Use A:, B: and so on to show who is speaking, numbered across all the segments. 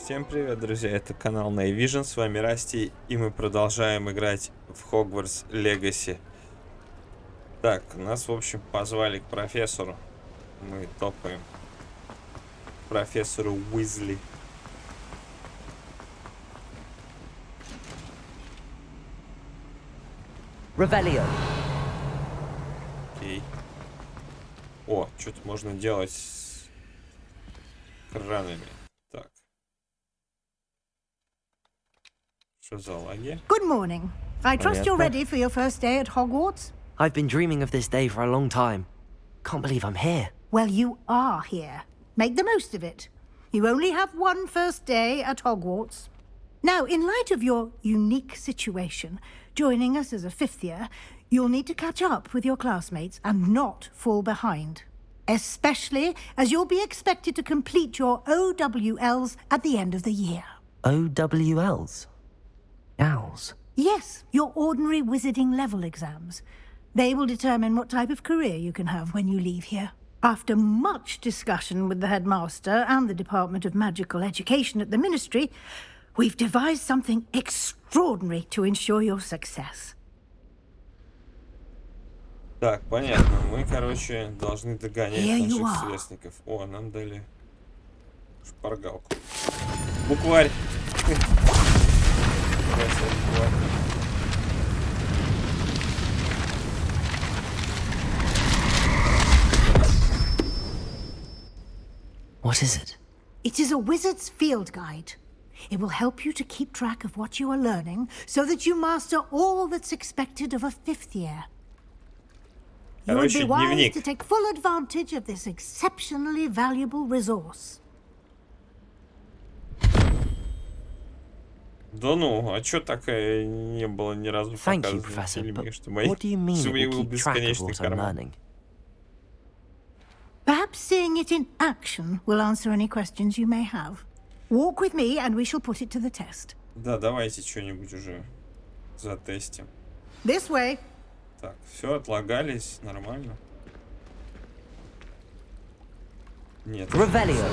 A: Всем привет, друзья, это канал Vision, с вами Расти, и мы продолжаем играть в Hogwarts Legacy. Так, нас, в общем, позвали к профессору. Мы топаем. Профессору Уизли.
B: Revelio.
A: Окей. О, что-то можно делать с кранами. Так. Что за лаги?
C: Good morning. I trust you're
B: Понятно.
C: ready for your first day at Hogwarts?
B: I've been dreaming of this day for a long time. Can't believe I'm here.
C: Well, you are here. Make the most of it. You only have one first day at Hogwarts. Now, in light of your unique situation, joining us as a fifth year, you'll need to catch up with your classmates and not fall behind. Especially as you'll be expected to complete your OWLs at the end of the year.
B: OWLs? Owls?
C: Yes, your ordinary wizarding level exams. They will determine what type of career you can have when you leave here. After much discussion with the headmaster and the Department of Magical Education at the Ministry, we've devised something extraordinary to ensure your success.
A: Так, понятно. Мы, короче, должны догонять
C: Here you
A: наших
C: are.
A: сверстников. О, нам дали шпаргалку. Букварь.
B: What is it?
C: It is a wizard's field guide. It will help you to keep track of what you are learning so that you master all that's expected of a fifth year. You would be
A: Короче,
C: wise
A: дневник.
C: to take full advantage of this exceptionally valuable resource.
A: Да ну, а чё такое не было ни разу
B: Thank you,
A: показано в
B: Professor,
A: фильме,
B: but
A: что мои
B: what do you mean it
A: свои
B: will keep track of
A: бесконечный
B: what I'm
A: карман?
B: learning?
C: Perhaps seeing it in action will answer any questions you may have. Walk with me and we shall put it to the test.
A: Да, давайте что-нибудь уже затестим.
C: This way.
A: Так, все, отлагались, нормально. Нет.
B: Revelio.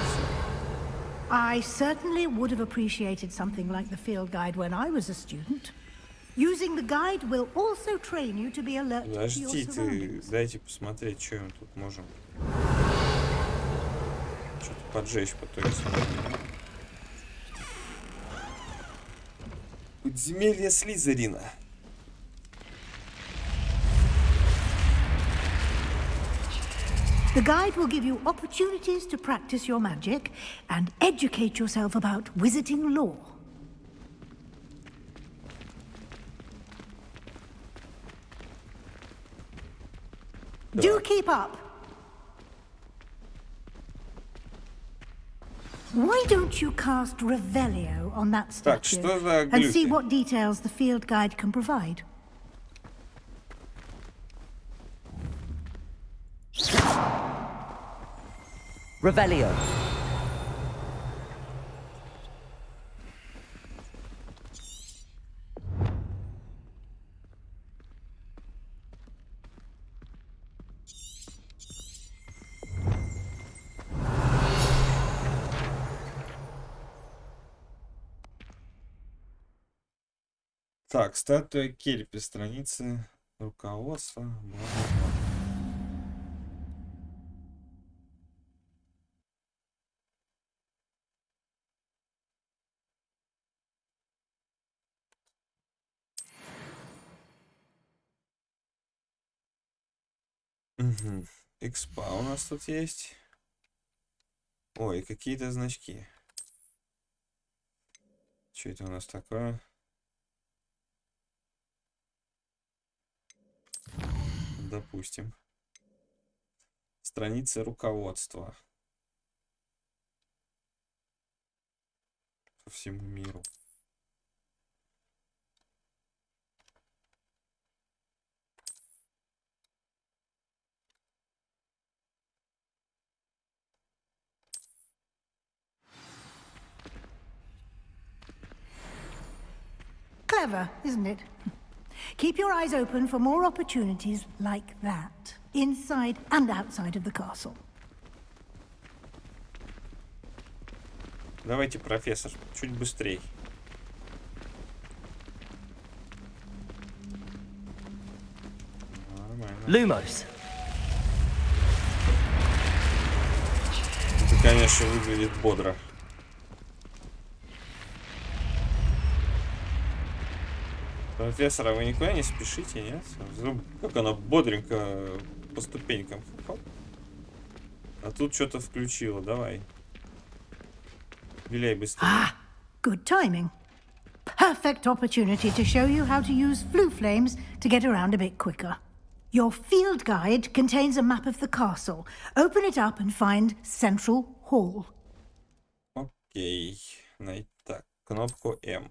C: I certainly would have appreciated something like the field guide when I was a student. Using the guide will also train you to be alert to your
A: Подождите,
C: surroundings.
A: дайте посмотреть, что мы тут можем. Что-то поджечь по той стороне. Подземелье Слизерина.
C: The guide will give you opportunities to practice your magic and educate yourself about wizarding lore. Do keep up. Why don't you cast Revelio on that
A: Так,
C: statue
A: что за
C: and see
A: глюки?
C: what details the field guide can provide?
B: Revelio.
A: Так, статуя Кельпи, страницы руководства. Бла-бла-бла. Угу. Экспа у нас тут есть. Ой, какие-то значки. Что это у нас такое? Допустим. Страницы руководства. По всему миру.
C: Clever, isn't it? Keep your eyes open for more opportunities like that, inside and outside of the castle.
A: Давайте, профессор, чуть быстрее.
B: Lumos.
A: Это, конечно, выглядит бодро. Профессор, а вы никуда не спешите, нет? Ну, как она бодренько по ступенькам. Хоп. А тут что-то включила, давай. Виляй быстрее.
C: Ah, good timing. Perfect opportunity to show you how to use flue flames to get around a bit quicker. Your field guide contains a map of the castle. Open it up and find Central Hall.
A: Окей. Так, кнопку М.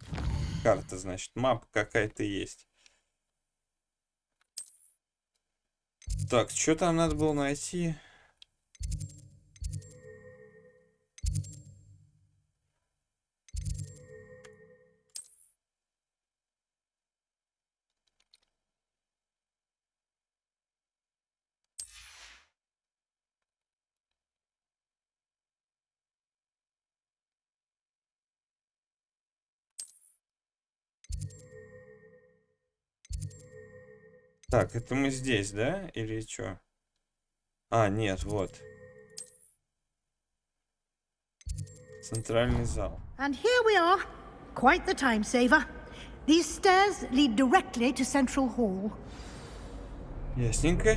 A: Карта, значит, мапа какая-то есть. Так, что там надо было найти? Так, это мы здесь, да? Или что? А, нет, вот. Центральный зал.
C: And here we are. Quite the time saver. These stairs lead directly to Central Hall.
A: Ясненько.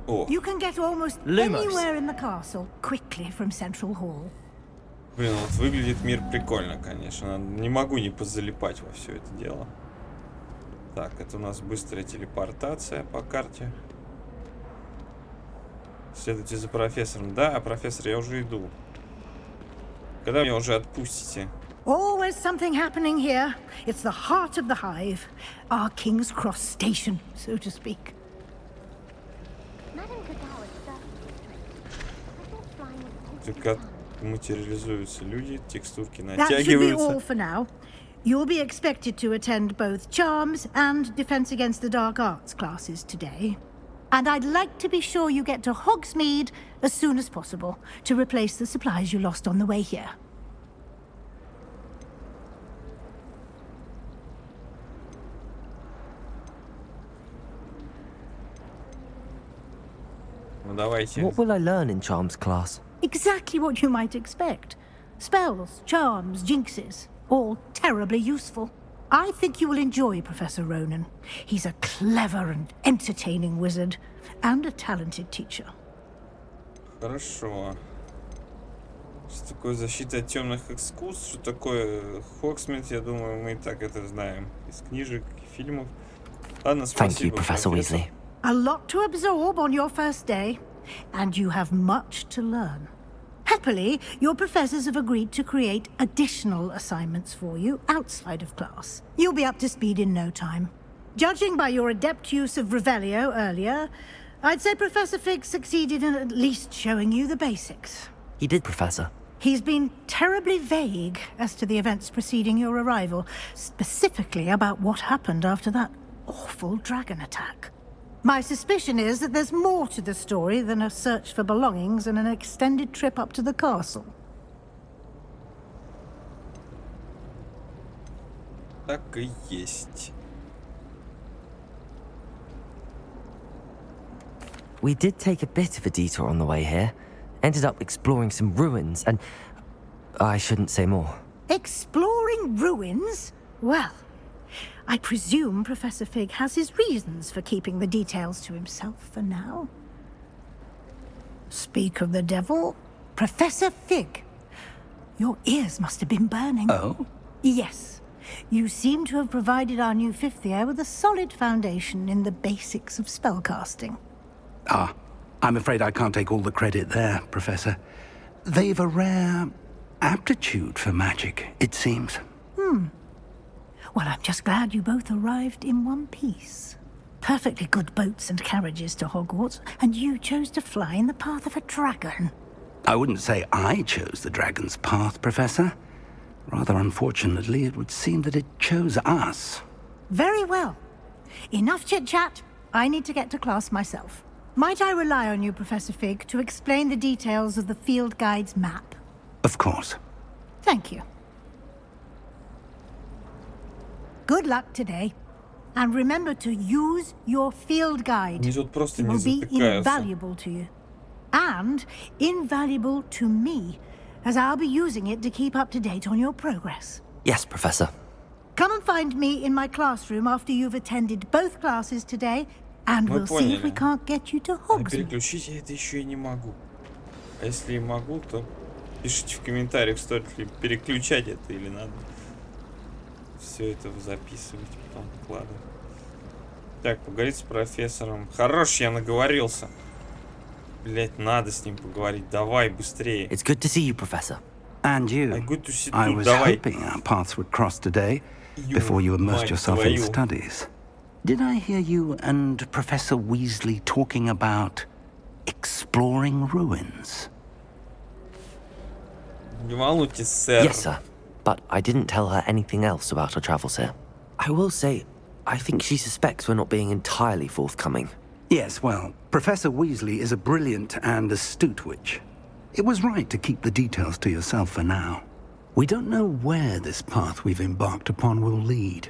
A: О,
C: You can get almost
B: Lumos.
C: anywhere in the castle quickly from Central Hall.
A: блин, вот выглядит мир прикольно, конечно. Не могу не позалипать во все это дело. Так, это у нас быстрая телепортация по карте. Следуйте за профессором. Да, профессор, я уже иду. Когда меня уже отпустите?
C: Always something happening here. It's the heart of the hive. Our King's Cross station, so to speak.
A: Так как материализуются люди, текстурки
C: That should be all
A: натягиваются.
C: for now. You'll be expected to attend both Charms and Defense Against the Dark Arts classes today. And I'd like to be sure you get to Hogsmeade as soon as possible to replace the supplies you lost on the way here.
A: Ну давайте.
B: What will I learn in Charms class?
C: Exactly what you might expect. Spells, charms, jinxes, all terribly useful. I think you will enjoy Professor Ronan. He's a clever and entertaining wizard, and a talented teacher.
A: Хорошо. Что такое защита от темных искусств? Что такое Хогсмит? Я думаю, мы и так это знаем. Из книжек, фильмов. Ладно,
B: Thank you,
A: спасибо,
B: Professor
A: профессор.
B: Weasley.
C: A lot to absorb on your first day, and you have much to learn. Happily, your professors have agreed to create additional assignments for you outside of class. You'll be up to speed in no time. Judging by your adept use of Revelio earlier, I'd say Professor Fig succeeded in at least showing you the basics.
B: He did, Professor.
C: He's been terribly vague as to the events preceding your arrival, specifically about what happened after that awful dragon attack. My suspicion is that there's more to the story than a search for belongings and an extended trip up to the castle.
A: Так и есть.
B: We did take a bit of a detour on the way here. Ended up exploring some ruins and... I shouldn't say more.
C: Exploring ruins? Well, I presume Professor Fig has his reasons for keeping the details to himself for now. Speak of the devil, Professor Fig. Your ears must have been burning.
D: Oh?
C: Yes. You seem to have provided our new fifth year with a solid foundation in the basics of spellcasting.
D: Ah, I'm afraid I can't take all the credit there, Professor. They've a rare aptitude for magic, it seems.
C: Well, I'm just glad you both arrived in one piece. Perfectly good boats and carriages to Hogwarts, and you chose to fly in the path of a dragon.
D: I wouldn't say I chose the dragon's path, Professor. Rather unfortunately, it would seem that it chose us.
C: Very well. Enough chit-chat. I need to get to class myself. Might I rely on you, Professor Fig, to explain the details of the field guide's map?
D: Of course.
C: Thank you. Good luck today. And remember to use your field guide.
A: Они тут просто
C: It
A: не
C: will be
A: затыкаются.
C: invaluable to you. And invaluable to me, as I'll be using it to keep up to date on your progress.
B: Yes, Professor.
C: Come and find me in my classroom after you've attended both classes today, and
A: Мы
C: we'll see if we
A: поняли.
C: can't get you to
A: А
C: Hogsmeade.
A: переключить я это еще и не могу. А если и могу, то пишите в комментариях, стоит ли переключать это или надо все это записывать, потом выкладывать. Так, поговорить с профессором. Хорош, я наговорился. Блять, надо с ним поговорить. Давай, быстрее.
B: It's good to see you, Professor.
D: And you.
A: Good to see
D: I
A: you.
D: was
A: Давай.
D: hoping our paths would cross today before you immersed
A: мать
D: yourself in
A: твою.
D: studies. Did I hear you and Professor Weasley talking about exploring ruins?
A: Не волнуйтесь, сэр.
B: Yes, sir. But I didn't tell her anything else about our travels here. I will say, I think she suspects we're not being entirely forthcoming.
D: Yes, well, Professor Weasley is a brilliant and astute witch. It was right to keep the details to yourself for now. We don't know where this path we've embarked upon will lead.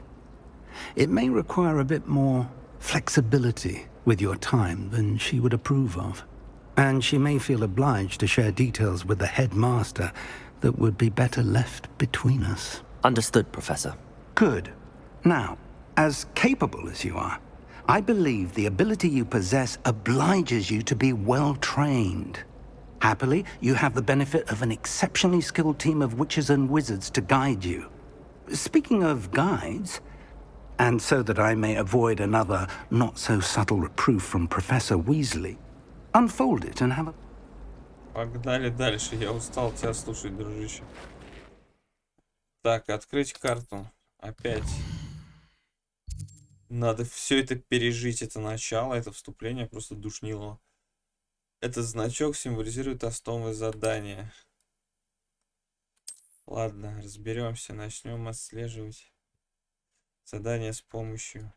D: It may require a bit more flexibility with your time than she would approve of. And she may feel obliged to share details with the headmaster that would be better left between us.
B: Understood, Professor.
D: Good. Now, as capable as you are, I believe the ability you possess obliges you to be well trained. Happily, you have the benefit of an exceptionally skilled team of witches and wizards to guide you. Speaking of guides, and so that I may avoid another not-so-subtle reproof from Professor Weasley, unfold it and have a...
A: Погнали дальше. Я устал тебя слушать, дружище. Так, открыть карту. Опять. Надо все это пережить. Это начало, это вступление просто душнило. Этот значок символизирует основы задания. Ладно, разберемся. Начнем отслеживать задание с помощью.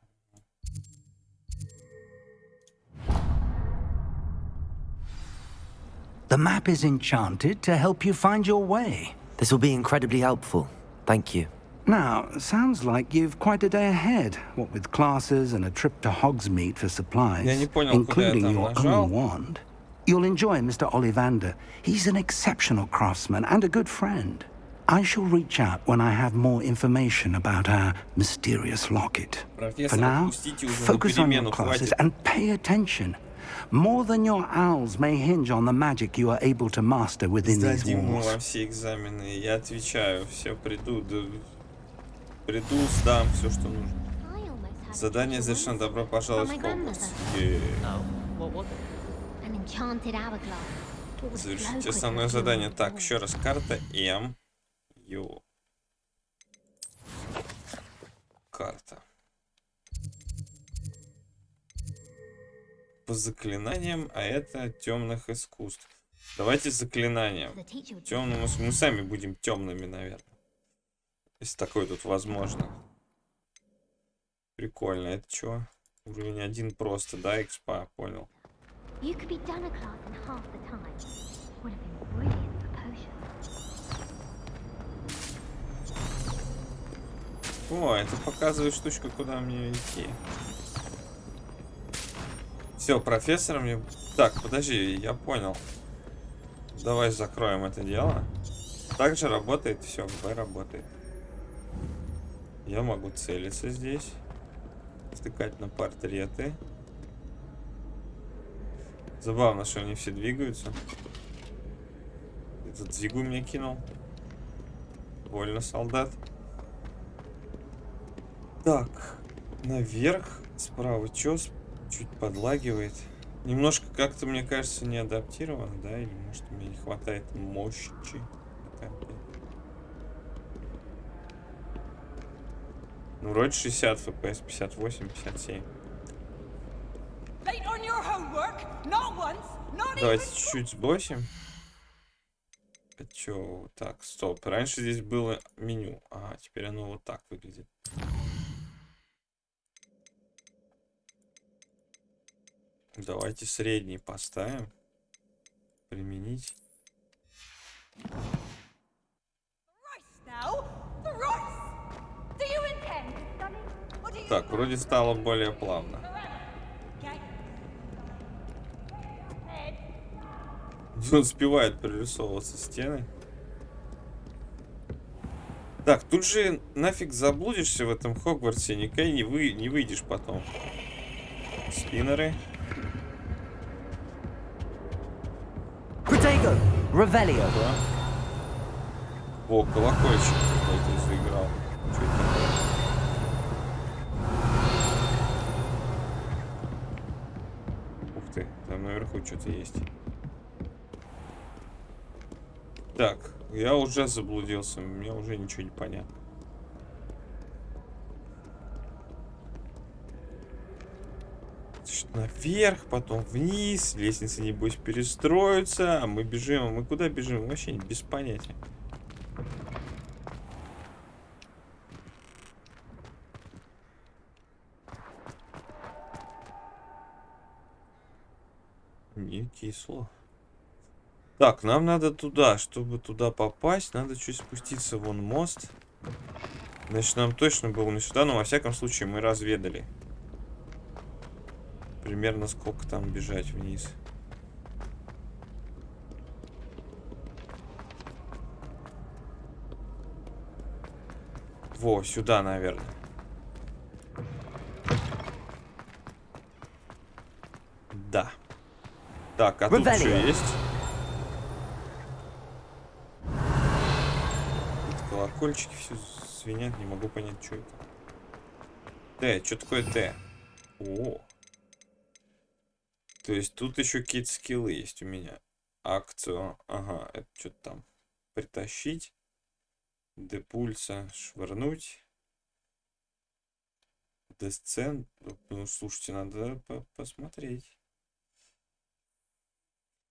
D: The map is enchanted to help you find your way.
B: This will be incredibly helpful. Thank you.
D: Now, sounds like you've quite a day ahead, what with classes and a trip to Hogsmeade for supplies,
A: Я не понял, куда я
D: including
A: там
D: your
A: нажал.
D: own wand. You'll enjoy Mr. Ollivander. He's an exceptional craftsman and a good friend. I shall reach out when I have more information about our mysterious locket. For now, focus on your classes and pay attention. More than your owls may hinge on the magic you are able to master within these
A: Сдадим мы
D: walls.
A: вам все экзамены. Я отвечаю. Все, приду. Приду, сдам все, что нужно. Задание завершено. Добро пожаловать в Hogwarts. Завершите основное задание. Так, еще раз. Карта М. Ю. Карта. По заклинаниям, а это темных искусств. Давайте заклинанием. Темному мы сами будем темными, наверное. Если такое тут возможно. Прикольно. Это что? Уровень 1 просто, да, экспа, понял. О, это показывает штучку, куда мне идти. Все, профессор мне... Так, подожди, я понял. Давай закроем это дело. Также работает, все, Б работает. Я могу целиться здесь. Втыкать на портреты. Забавно, что они все двигаются. Этот Зигу мне кинул. Больно, солдат. Так, наверх, справа чё? Чуть подлагивает. Немножко как-то, мне кажется, не адаптировано, да? Или может мне не хватает мощи на компе. Ну, вроде 60 FPS, 58, 57. Давайте чуть-чуть сбросим. А чё? Так, стоп. Раньше здесь было меню. А, теперь оно вот так выглядит. Давайте средний поставим. Применить. Так, вроде стало более плавно. Не успевает прорисовываться стены. Так, тут же нафиг заблудишься в этом Хогвартсе, никак не выйдешь потом. Спиннеры.
B: Protego! Revelio!
A: Да. О, колокольчик какой-то заиграл. Что это такое? Ух ты, там наверху что-то есть. Так, я уже заблудился, мне уже ничего не понятно. Наверх, потом вниз, лестница, небось, перестроится, а мы бежим, а мы куда бежим? Вообще без понятия. Не кисло. Так, нам надо туда, чтобы туда попасть, надо чуть спуститься вон мост. Значит, нам точно было не сюда, но во всяком случае мы разведали. Примерно сколько там бежать вниз. Во, сюда, наверное. Да. Так, а тут что есть? Тут колокольчики все звенят, не могу понять, что это. Т, что такое Т? О. То есть тут еще какие-то скиллы есть у меня. Акцию. Ага, это что-то там. Притащить. До пульса швырнуть. До сцен. Ну, слушайте, надо посмотреть.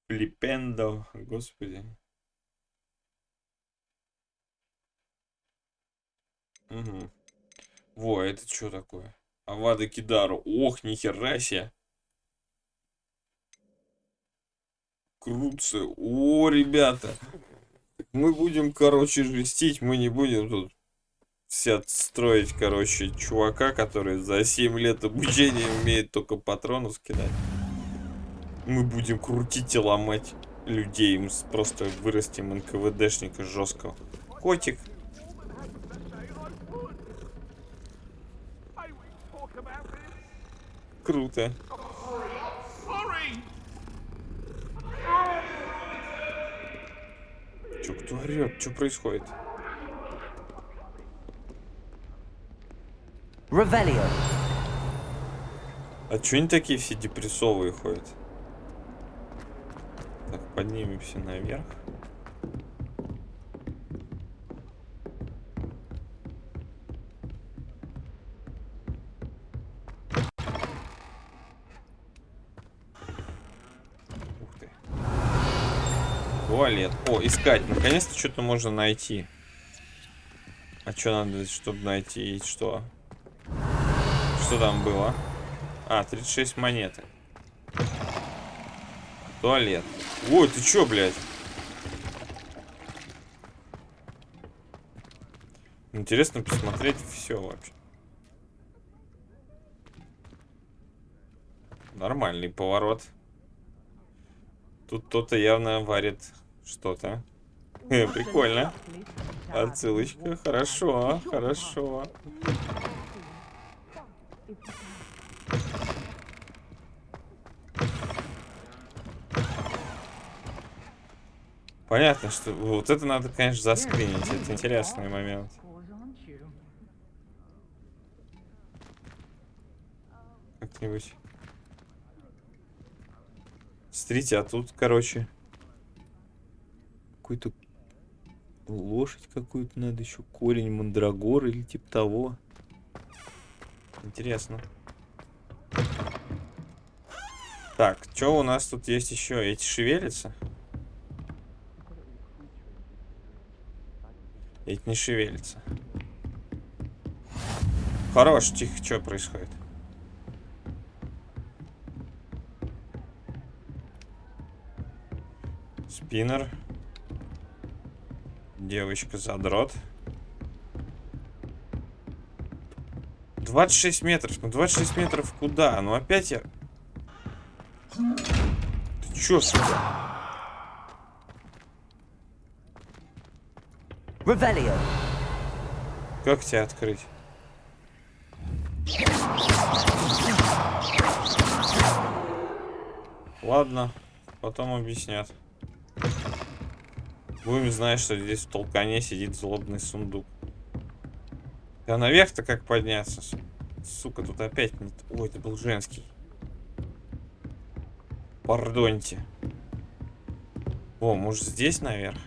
A: Флипендо. Господи. Угу. Во, это что такое? Авада Кидару. Ох, нихера себе. Круто. О, ребята. Мы будем, короче, жестить. Мы не будем тут все строить, короче, чувака, который за 7 лет обучения умеет только патронов скидать. Мы будем крутить и ломать людей. Мы просто вырастим НКВДшника жесткого. Котик. Круто. Чё, кто орёт? Что происходит?
B: Revelio.
A: А чё они такие все депрессовые ходят? Так, поднимемся наверх. Ух ты. Туалет. О, искать. Наконец-то что-то можно найти. А что надо, чтобы найти? Что? Что там было? А, 36 монеты. Туалет. Ой, ты чё, блядь? Интересно посмотреть все вообще. Нормальный поворот. Тут кто-то явно варит что-то. Прикольно. Отсылочка. Хорошо, хорошо. Понятно, что вот это надо, конечно, заскринить. Это интересный момент. Как-нибудь. Смотрите, а тут, короче, какой-то лошадь какую-то надо еще, корень мандрагор или типа того. Интересно. Так, что у нас тут есть еще? Эти шевелятся? Эти не шевелятся. Хорош, тихо, что происходит? Спиннер. Девочка-задрот. 26 метров. Ну 26 метров куда? Ну опять я... Ты чё, сука?
B: Revelio.
A: Как тебя открыть? Ладно, потом объяснят. Будем знать, что здесь в толкане сидит злобный сундук. А наверх-то как подняться? Сука, тут опять нет. Ой, это был женский. Пардоньте. О, может здесь наверх?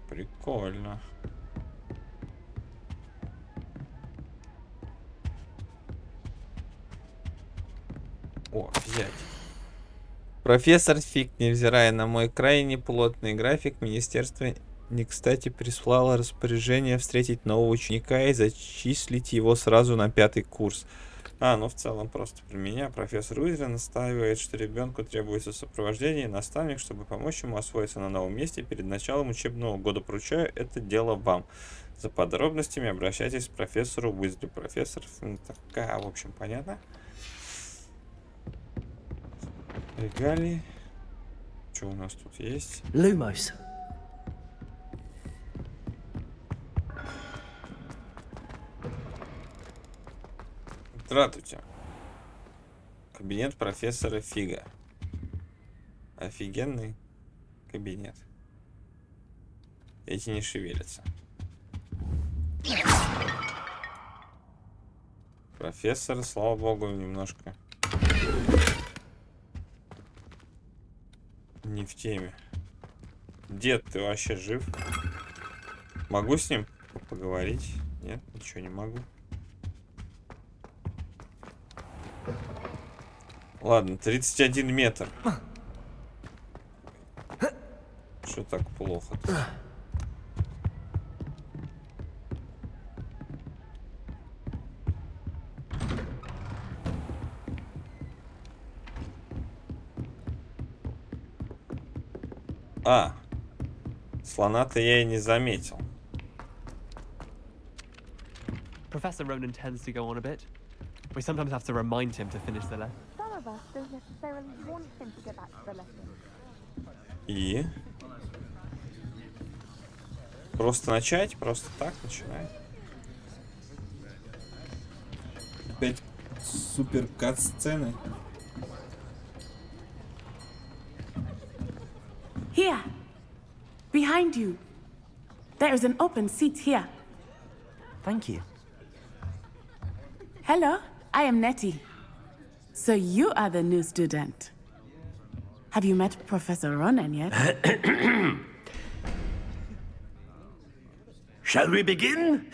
A: Прикольно. О, взять. Профессор Фиг, невзирая на мой крайне плотный график, министерство не кстати прислало распоряжение встретить нового ученика и зачислить его сразу на 5-й курс. Ну в целом просто про меня. Профессор Уизли настаивает, что ребенку требуется сопровождение и наставник, чтобы помочь ему освоиться на новом месте перед началом учебного года. Поручаю это дело вам. За подробностями обращайтесь к профессору Уизли. Профессор, такая, в общем, понятно. Регалии. Что у нас тут есть?
B: Lumos.
A: Здравствуйте. Кабинет профессора Фига. Офигенный кабинет. Эти не шевелятся. Профессор, слава богу, немножко не в теме. Дед, ты вообще жив? Могу с ним поговорить? Нет, ничего не могу. Ладно, 31 метр. Что так плохо-то? Слона-то я и не заметил.
E: Professor Ronan tends to go on a bit. We sometimes have to remind him to finish the lesson.
F: Some of us don't necessarily want him to get back to the lesson.
A: И? Просто начать? Просто так начинать? Опять супер кат-сцены.
G: Here, behind you. There is an open seat here.
B: Thank you.
G: Hello, I am Nettie. So you are the new student. Have you met Professor Ronan yet?
H: Shall we begin?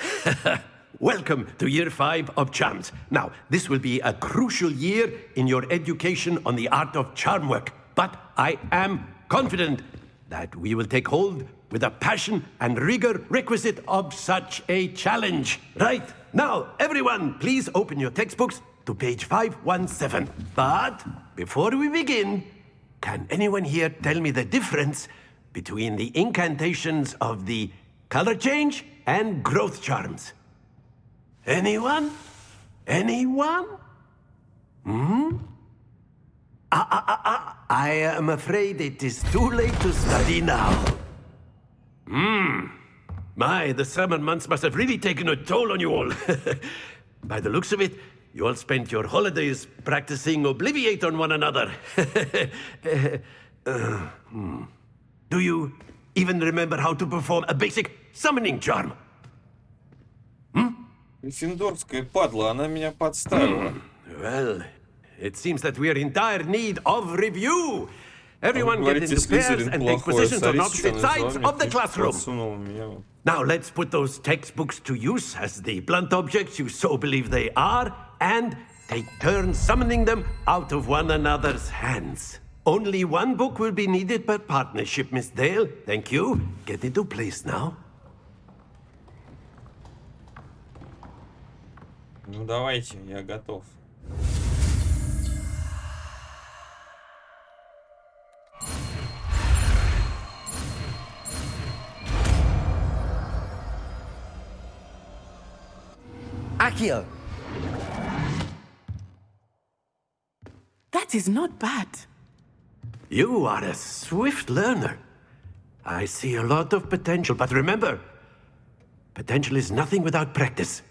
H: Welcome to year 5 of charms. Now, this will be a crucial year in your education on the art of charm work. But I am confident that we will take hold with the passion and rigor requisite of such a challenge. Right, now, everyone, please open your textbooks to page 517. But before we begin, can anyone here tell me the difference between the incantations of the color change and growth charms? Anyone? Anyone? I am afraid it is too late to study now. My, the summer months must have really taken a toll on you all. By the looks of it, you all spent your holidays practicing Obliviate on one another. Do you even remember how to perform a basic summoning charm?
A: Гриффиндорская падла, она меня подставила.
H: Well, it seems that we are in dire need of review. Everyone get into pairs and take positions on opposite sides of the classroom. Now let's put those textbooks to use as the blunt objects you so believe they are, and take turns summoning them out of one another's hands. Only one book will be needed per partnership, Miss Dale. Thank you. Get into place now.
A: Ну давайте, я готов.
B: Accio!
G: That is not bad.
H: You are a swift learner. I see a lot of potential, but remember, potential is nothing without practice.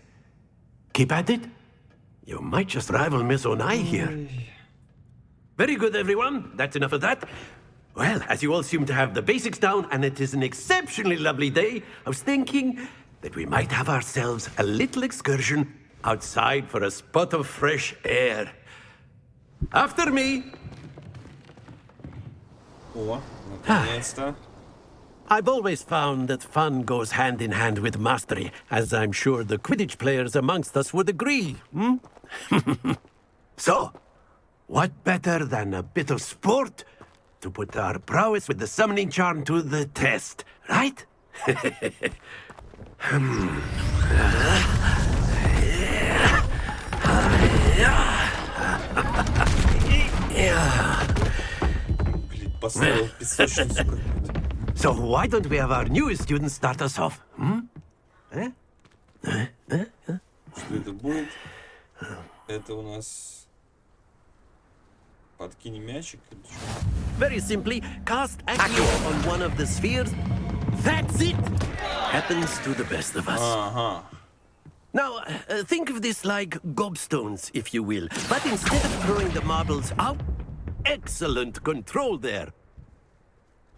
H: Keep at it. You might just rival Miss Onai here. Very good, everyone. That's enough of that. Well, as you all seem to have the basics down, and it is an exceptionally lovely day, I was thinking that we might have ourselves a little excursion outside for a spot of fresh air. After me.
A: О, наконец-то.
H: I've always found that fun goes hand in hand with mastery, as I'm sure the Quidditch players amongst us would agree. So, what better than a bit of sport to put our prowess with the summoning charm to the test, right?
A: Блин, поставил песочницу какую-то.
H: So why don't we have our newest student start us off?
A: Что это будет? Это у нас... Подкинь мячик или что?
H: Very simply, cast Accio on one of the spheres. That's it! Happens to the best of us.
A: Ага.
H: Now, think of this like gobstones, if you will. But instead of throwing the marbles out, excellent control there.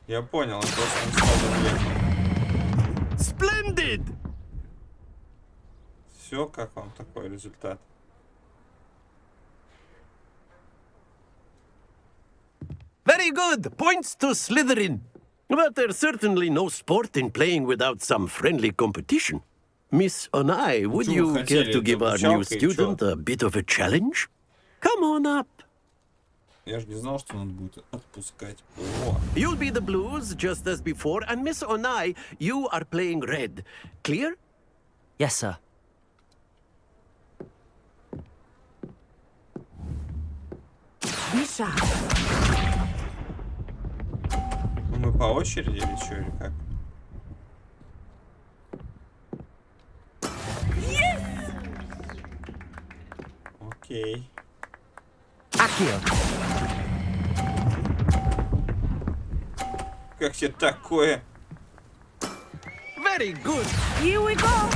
A: Я понял, он просто не сразу въехал.
H: Splendid!
A: Все, как вам такой результат?
H: Very good! Points to Slytherin. But there's certainly no sport in playing without some friendly competition. Miss Onai, would you care to give our new student a bit of a challenge? Come on up.
A: Я же не знал, что он будет отпускать. О,
H: You'll be the blues, just as before, and Miss Onai, you are playing red. Clear?
B: Yes, sir.
G: Be sharp.
A: ну мы по очереди или что, или как? Окей.
B: Accio!
A: Как тебе такое?
H: Very good.
G: Here we go.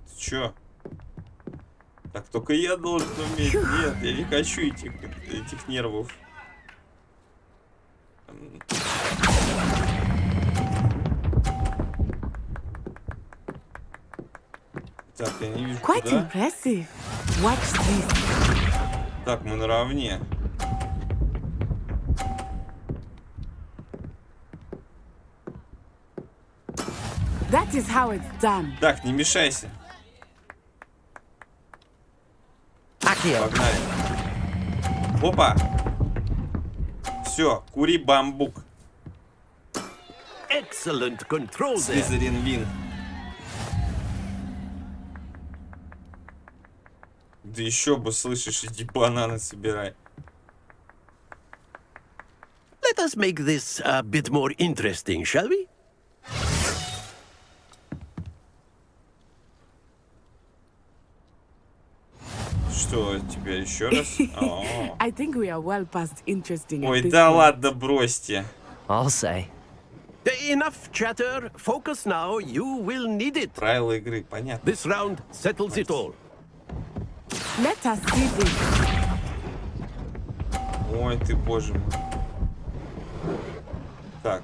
A: Ты чё? Так только я должен уметь. Нет, я не хочу этих нервов. Так, я не вижу
G: Quite
A: куда.
G: impressive. Watch this.
A: Так, мы наравне.
G: That is how it's done.
A: Так, не мешайся.
B: Accio!
A: Погнали. Опа. Все, кури бамбук.
H: Excellent control there.
A: Слизерин вин. Да еще бы, слышишь, иди бананы собирай.
H: Let us make this a bit more interesting, shall we?
A: Что, теперь еще раз? О.
G: I think we are well past interesting at
A: Ой,
G: this
A: да
G: point.
A: ладно, бросьте.
B: I'll say.
H: Enough chatter. Focus now. You will need it.
A: Правила игры, понятно.
H: This round settles it all.
G: Let us see this.
A: Ой, ты, боже мой. Так.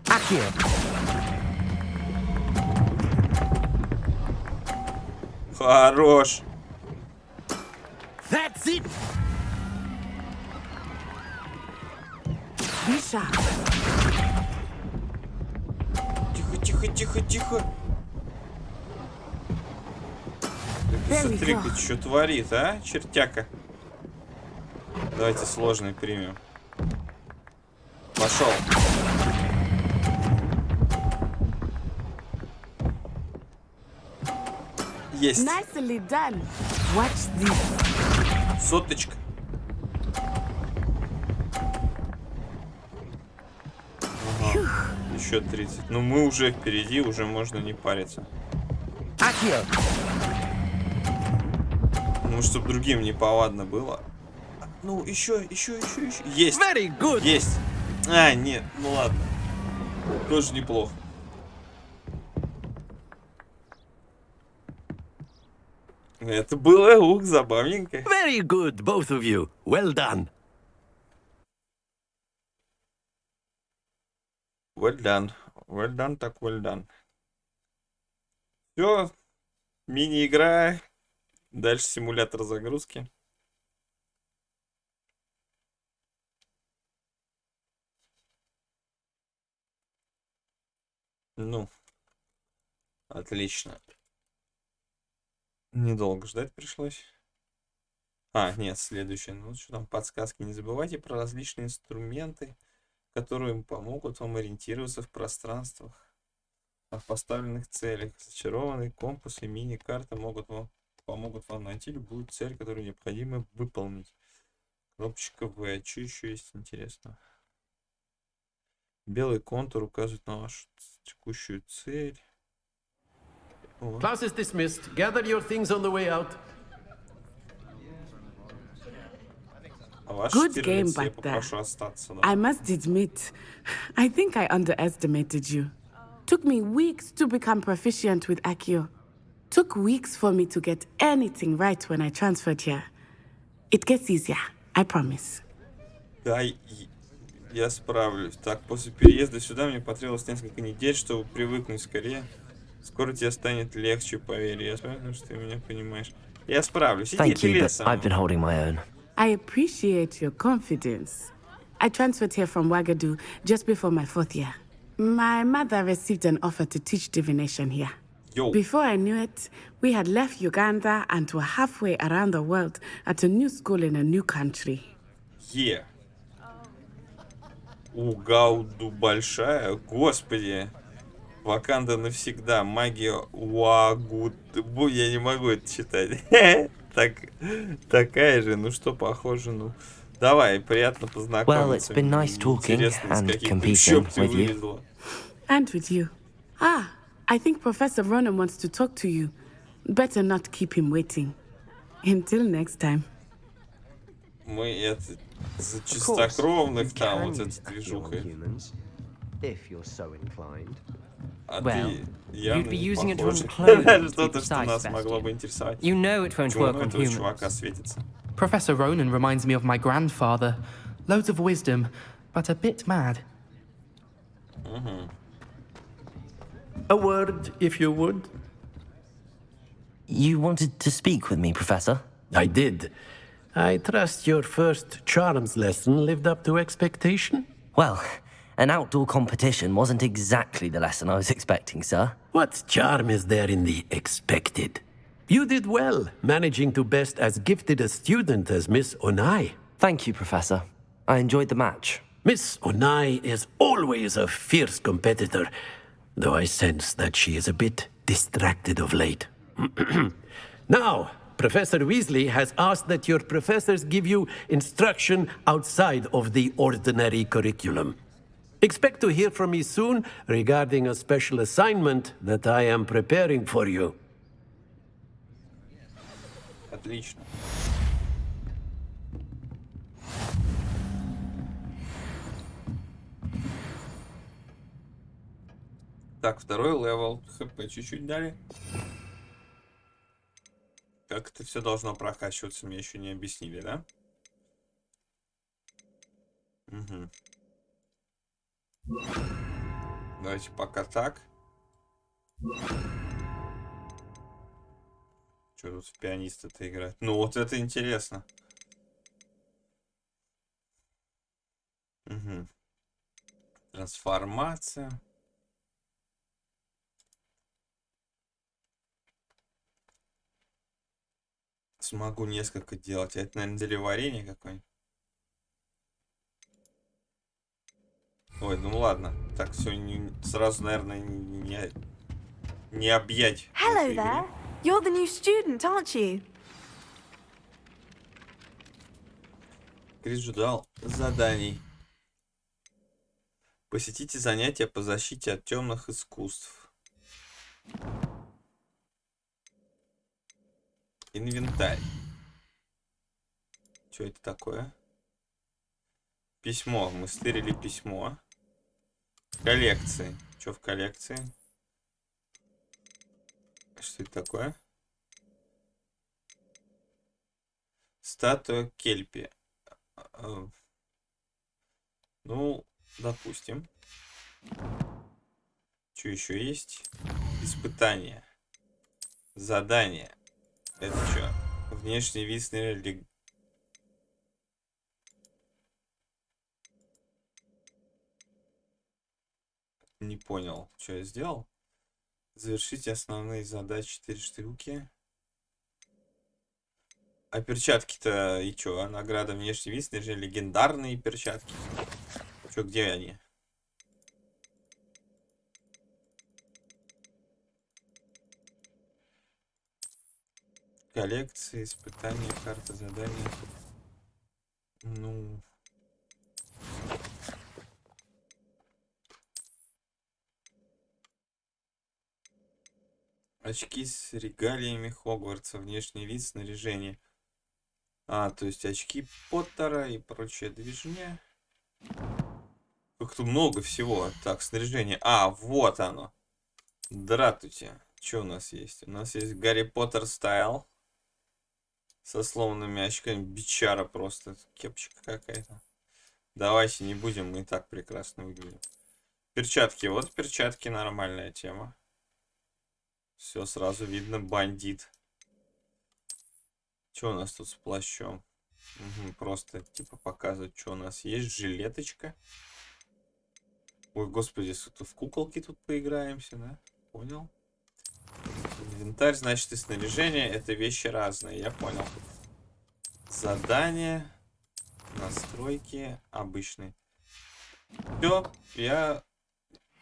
B: Accio!
A: Хорош.
H: That's it.
G: Be sharp.
A: Тихо, тихо, тихо, тихо.
G: There we
A: Смотри,
G: go.
A: что творит, а, чертяка. Давайте сложный примем. Пошел. Есть.
G: Nicely done. Watch this.
A: Соточка. Ага. Еще 30. Ну мы уже впереди, уже можно не париться. Ну, чтобы другим не повадно было. Ну, еще. Есть. Есть. А, нет, ну ладно. Тоже неплохо. Это было забавненько.
H: Very good, both of you. Well done.
A: Well done. Well done, так well done. Все. Мини-игра. Дальше симулятор загрузки. Ну, отлично. Недолго ждать пришлось. А, нет, следующее. Ну, что там, подсказки. Не забывайте про различные инструменты, которые помогут вам ориентироваться в пространствах, о поставленных целях. Зачарованный компас и мини-карта помогут вам найти любую цель, которую необходимо выполнить. Кнопочка В. А что еще есть интересно? Белый контур указывает на вашу текущую цель.
H: Class is dismissed. Gather your things on the way out.
G: Good game back there. I must admit, I think I underestimated you. Took me weeks to become proficient with Accio. Took weeks for me to get anything right when I transferred here. It gets easier, I promise.
A: Да, я справлюсь. Так, после переезда сюда мне потребовалось несколько недель, чтобы привыкнуть скорее. Скоро тебе станет легче, поверь. Я знаю, что ты меня понимаешь. Я справлюсь.
B: Thank you, but I've been holding my own.
G: I appreciate your confidence. I transferred here from Wagadu just before my 4th year. My mother received an offer to teach divination here.
A: Yo.
G: Before I knew it, we had left Uganda and were halfway around the world at a new school in a new country.
A: Yeah. Угауду большая. Господи. Ваканда навсегда. Магия Уагуд. Я не могу это читать. Такая же. Ну что, похоже, ну. Давай, приятно познакомиться.
B: Well, it's been nice talking and competing with you.
G: And with you. Ah, I think Professor Ronan wants to talk to you. Better not keep him waiting. Until next time.
A: Мы это за чистокровных там вот эта движуха. А ты явно не похож. Что-то, что нас могло бы интересовать. Почему у этого чувака светится?
I: Professor Ronan reminds me of my grandfather. Loads of wisdom, but a bit mad.
H: A word, if you would.
B: You wanted to speak with me, Professor?
H: I did. I trust your first charms lesson lived up to expectation?
B: Well, an outdoor competition wasn't exactly the lesson I was expecting, sir.
H: What charm is there in the expected? You did well, managing to best as gifted a student as Miss Onai.
B: Thank you, Professor. I enjoyed the match.
H: Miss Onai is always a fierce competitor, though I sense that she is a bit distracted of late. Now, Professor Weasley has asked that your professors give you instruction outside of the ordinary curriculum. Expect to hear from me soon regarding a special assignment that I am preparing for you.
A: Отлично. Так, второй левел. ХП чуть-чуть дали. Как это все должно прокачиваться, мне еще не объяснили, да? Угу. Давайте пока так. Что тут в пианиста-то играть? Ну вот это интересно. Угу. Трансформация. Смогу несколько делать. Это, наверное, делеварение какое-нибудь. Ой, ну ладно. Так, все сразу, наверное, не объять.
F: Hello there. You're the new student, aren't you?
A: Крис ждал заданий. Посетите занятия по защите от темных искусств. Инвентарь. Что это такое? Письмо. Мы стырили письмо. Коллекции. Что в коллекции? Что это такое? Статуя Кельпи. Ну, допустим. Что еще есть? Испытание. Задание. Это что? Внешний вид снаряжения. Не понял, что я сделал. Завершите основные задачи 4 штуки. А перчатки-то и чё? Награда внешний вид снаряжения. Легендарные перчатки. Чё, где они? Коллекции, испытания, карта задания. Ну... Очки с регалиями Хогвартса, внешний вид, снаряжение. А, то есть очки Поттера и прочее движение. Как-то много всего. Так, снаряжение. А, вот оно. Здравствуйте. Что у нас есть? У нас есть Гарри Поттер стайл. Со сломанными очками. Бичара просто. Кепочка какая-то. Давайте не будем, мы и так прекрасно выглядим. Перчатки. Вот перчатки, нормальная тема. Все сразу видно, бандит. Что у нас тут с плащом? Угу, просто типа показывать, что у нас есть. Жилеточка. Ой, господи, в куколки тут поиграемся, да? Понял. Инвентарь, значит, и снаряжение. Это вещи разные, я понял. Задание. Настройки. Обычные. Все, я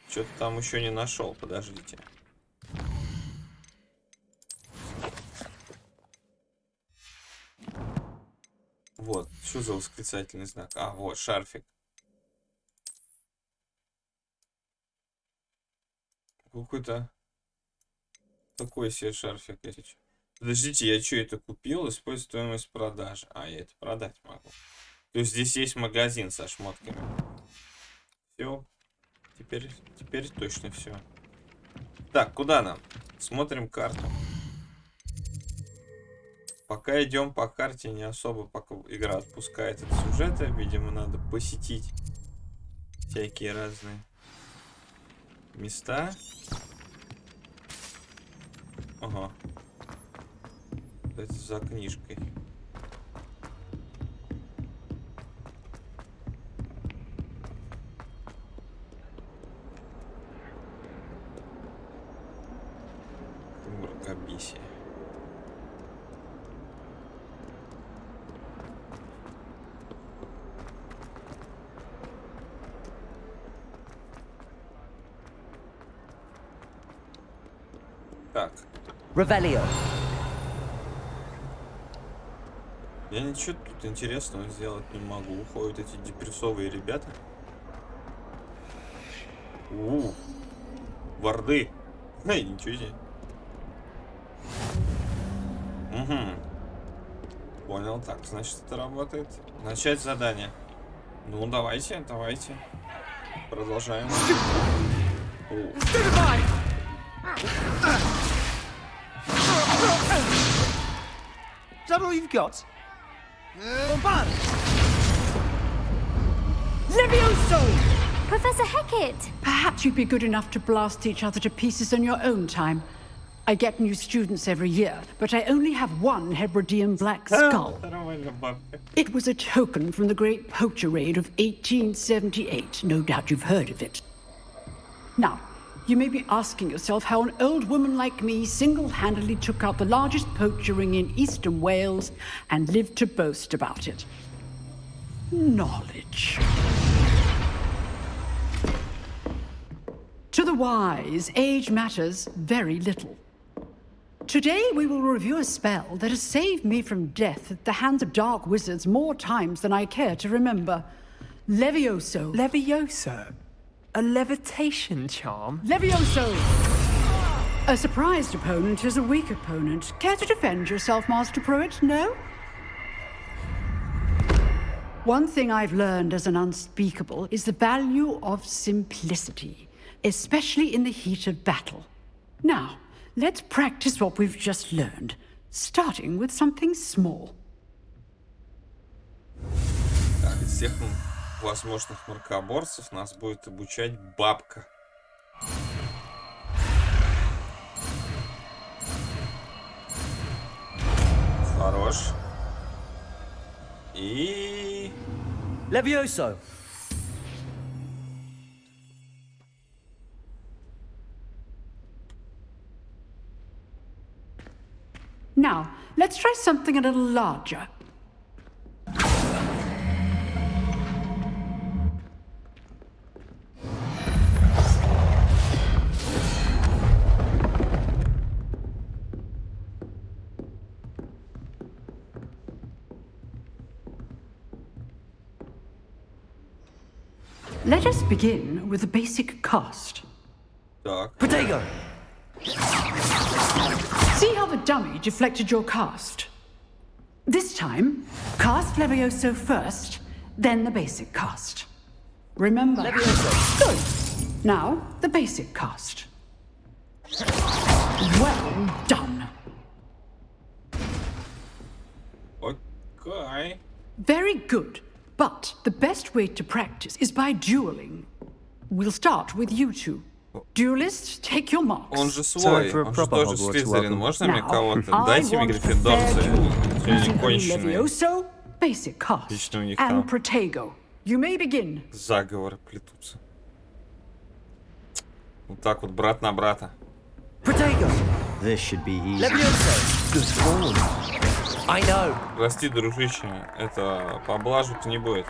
A: что-то там еще не нашел. Подождите. Вот, что за восклицательный знак? А, вот, шарфик. Какой-то такой себе шарфик. Подождите, я что это купил? Используй стоимость продажи. А, я это продать могу. То есть здесь есть магазин со шмотками. Все. Теперь точно все. Так, куда нам? Смотрим карту. Пока идем по карте, не особо пока игра отпускает от сюжета. Видимо, надо посетить всякие разные места. Ага. Это за книжкой. Мракобесие. Так.
B: Revelio.
A: Я ничего тут интересного сделать не могу. Уходят эти депрессовые ребята. Варды. Эй, ничего себе. Угу. Понял. Так, значит, это работает. Начать задание. Ну, давайте. Продолжаем.
J: Is that all you've got?
K: Levioso!
F: Professor Hecat!
K: Perhaps you'd be good enough to blast each other to pieces on your own time. I get new students every year, but I only have one Hebridean black skull. It was a token from the Great Poacher Raid of 1878. No doubt you've heard of it. Now, you may be asking yourself how an old woman like me single-handedly took out the largest poacher ring in eastern Wales and lived to boast about it. Knowledge. To the wise, age matters very little. today we will review a spell that has saved me from death at the hands of dark wizards more times than I care to remember. Levioso.
E: Levioso? A levitation charm?
K: Levioso! A surprised opponent is a weak opponent. Care to defend yourself, Master Pruitt? No? One thing I've learned as an unspeakable is the value of simplicity, especially in the heat of battle. Now, let's practice what we've just learned, starting with something small.
A: Так, из всех возможных мракоборцев нас будет обучать бабка. Хорош. И...
J: Levioso.
K: Now, let's try something a little larger. Let us begin with the basic cast.
A: Так.
J: Protego.
K: See how the dummy deflected your cast? This time, cast Levioso first, then the basic cast. Remember.
J: Levioso.
K: Good. Now, the basic cast. Well done.
A: Okay.
K: Very good. But the best way to practice is by dueling. We'll start with you two. Duelists, take your marks.
A: Он же свой, он же тоже Слизерин. Можно мне кого-то? Дайте мне гриффиндорца. Они конченые.
K: Levioso, basic cast,
A: Отлично у них
K: and
A: там
K: Protego. You may begin.
A: заговоры плетутся. Вот так вот, брат на брата.
J: Protego.
L: This should be easy.
J: Levioso.
L: Good form.
J: I know.
A: Прости, дружище, это поблажек не будет.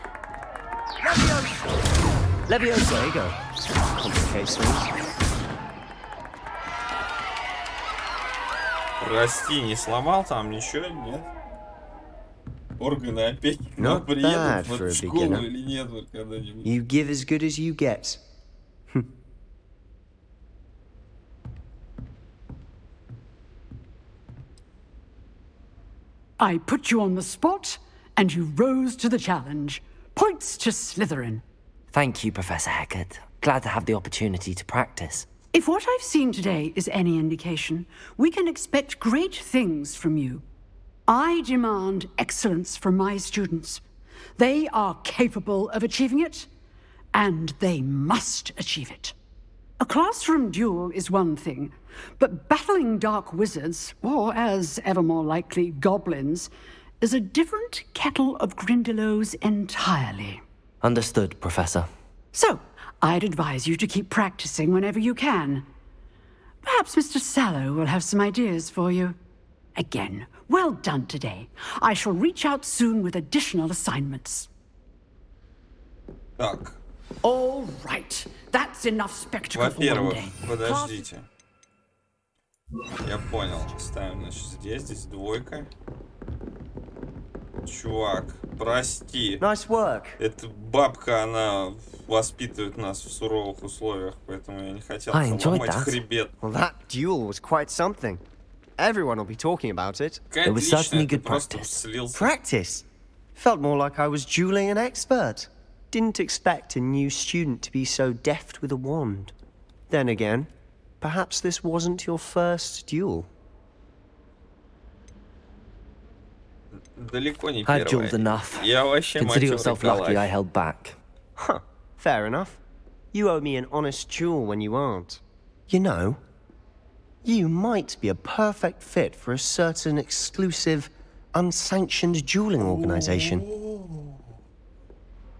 J: Levioso. Levioso.
L: There you go. Complicates things.
A: Прости, не сломал там ничего, нет? Органы опять к нам
L: Not
A: приедут
L: bad
A: в
L: for
A: эту
L: a
A: школу
L: beginner.
A: или нет вот когда-нибудь?
L: You give as good as you get.
K: I put you on the spot, and you rose to the challenge. Points to Slytherin.
B: Thank you, Professor Heckert. Glad to have the opportunity to practice.
K: If what I've seen today is any indication, we can expect great things from you. I demand excellence from my students. They are capable of achieving it, and they must achieve it. A classroom duel is one thing, but battling dark wizards, or as ever more likely, goblins, is a different kettle of Grindylows entirely.
B: Understood, Professor.
K: So, I'd advise you to keep practicing whenever you can. Perhaps Mr. Sallow will have some ideas for you. Again, well done today. I shall reach out soon with additional assignments.
A: Так,
K: All right. That's enough spectacle for one
A: во-первых,
K: day.
A: подождите. Я понял. Ставим, значит, здесь двойка. Чувак, прости.
J: Nice work.
A: Эта бабка, она воспитывает нас в суровых условиях, поэтому я не хотел
B: I enjoyed
A: сломать
B: that.
A: хребет.
L: Well, that duel was quite something. Everyone will be talking about it.
A: Какая
B: It was
A: отличная,
B: certainly
A: ты
B: good
A: просто
B: practice.
A: слился.
L: Practice. Felt more like I was dueling an expert. Didn't expect a new student to be so deft with a wand. Then again, perhaps this wasn't your first duel.
A: Далеко не
B: I've
A: первая.
B: dueled enough.
A: Я вообще
B: Consider
A: матёрый
B: yourself lucky I
A: калач.
B: held back.
L: Huh, fair enough. You owe me an honest duel when you aren't. You know, you might be a perfect fit for a certain exclusive, unsanctioned dueling organization.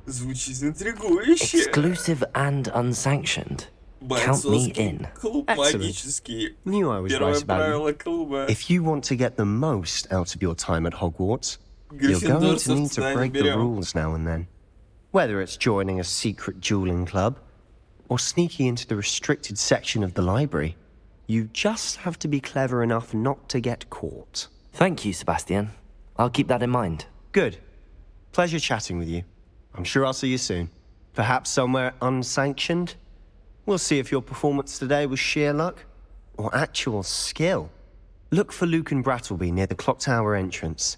A: Звучит интригующе.
B: Exclusive and unsanctioned. Count me
A: Бойцовский
B: in.
A: клуб
L: Excellent.
A: магический.
L: Knew I was
A: Первое
L: right about
A: правило
L: you.
A: клуба.
L: If you want to get the most out of your time at Hogwarts, you're going to need to break the rules now and then. Whether it's joining a secret dueling club, or sneaking into the restricted section of the library, You just have to be clever enough not to get caught.
B: Thank you, Sebastian. I'll keep that in mind.
L: Good. Pleasure chatting with you. I'm sure I'll see you soon. Perhaps somewhere unsanctioned? We'll see if your performance today was sheer luck or actual skill. Look for Luke and Brattleby near the clock tower entrance.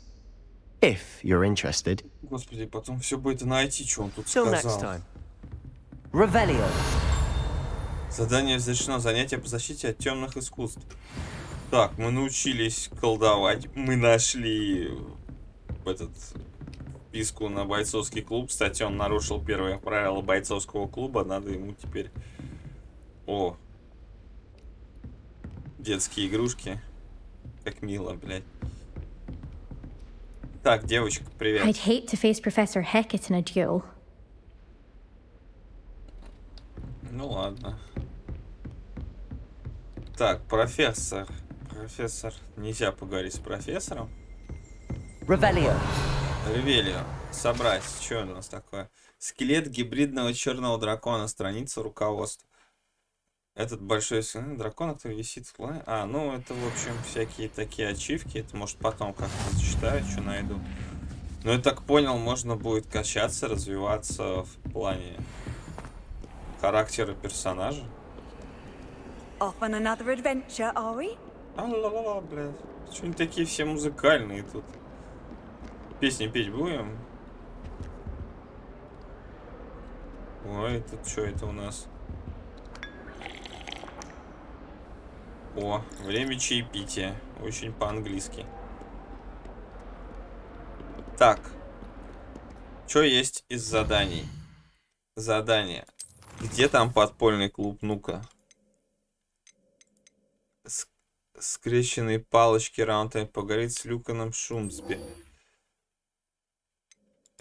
L: If you're interested.
A: Господи, потом все будет найти, что он тут
L: Till
A: сказал.
L: next time.
B: Revelio.
A: Задание разрешено. Занятие по защите от темных искусств. Так, мы научились колдовать. Мы нашли вписку на бойцовский клуб. Кстати, он нарушил первое правило бойцовского клуба. Надо ему теперь... О! Детские игрушки. Как мило, блядь. Так, девочка, привет.
M: I'd hate to face Professor Hecat in a duel.
A: Ну ладно. Так, профессор. Профессор. Нельзя поговорить с профессором.
B: Revelio.
A: Ревелио. Собрать. Что у нас такое? Скелет гибридного черного дракона. Страница руководства. Этот большой дракон, который висит в плане. А, ну это, в общем, всякие такие ачивки. Это, может, потом как-то зачитаю, что найду. Но я так понял, можно будет качаться, развиваться в плане характера персонажа.
N: Off on another adventure, are we?
A: А-ла-ла-ла, блядь. Что-нибудь такие все музыкальные тут. Песни петь будем? Ой, тут что это у нас? О, время чаепития. Очень по-английски. Так. Что есть из заданий? Задание. Где там подпольный клуб? Ну-ка. Скрещенные палочки раунда поговорить с Люканом Шумсби.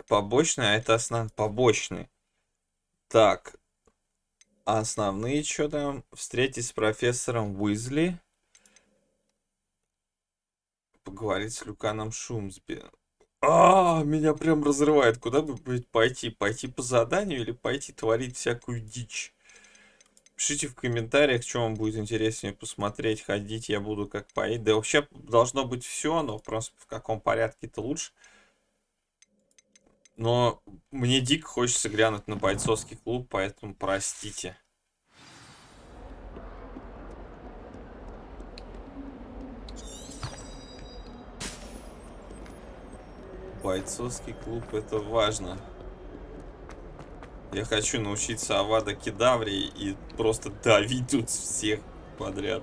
A: Побочный, а это основной. Побочный. Так. А основные что там? Встретить с профессором Уизли. Поговорить с Люканом Шумсби. Меня прям разрывает. Куда бы пойти? Пойти по заданию или пойти творить всякую дичь? Пишите в комментариях, что вам будет интереснее посмотреть, ходить. Я буду как поедет. Да вообще должно быть все, но просто в каком порядке-то лучше. Но мне дико хочется глянуть на бойцовский клуб, поэтому простите. Бойцовский клуб — это важно. Я хочу научиться Авада Кедавре и просто давить тут всех подряд.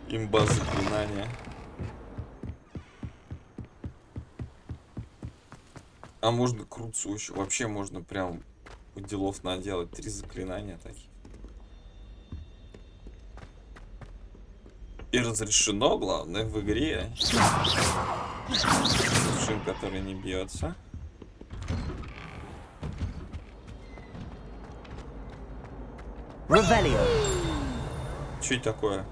A: Имба заклинания. А можно крутцу еще. Вообще можно прям делов наделать. 3 заклинания таких. И разрешено, главное, в игре. Шин, который не бьется. Что это такое?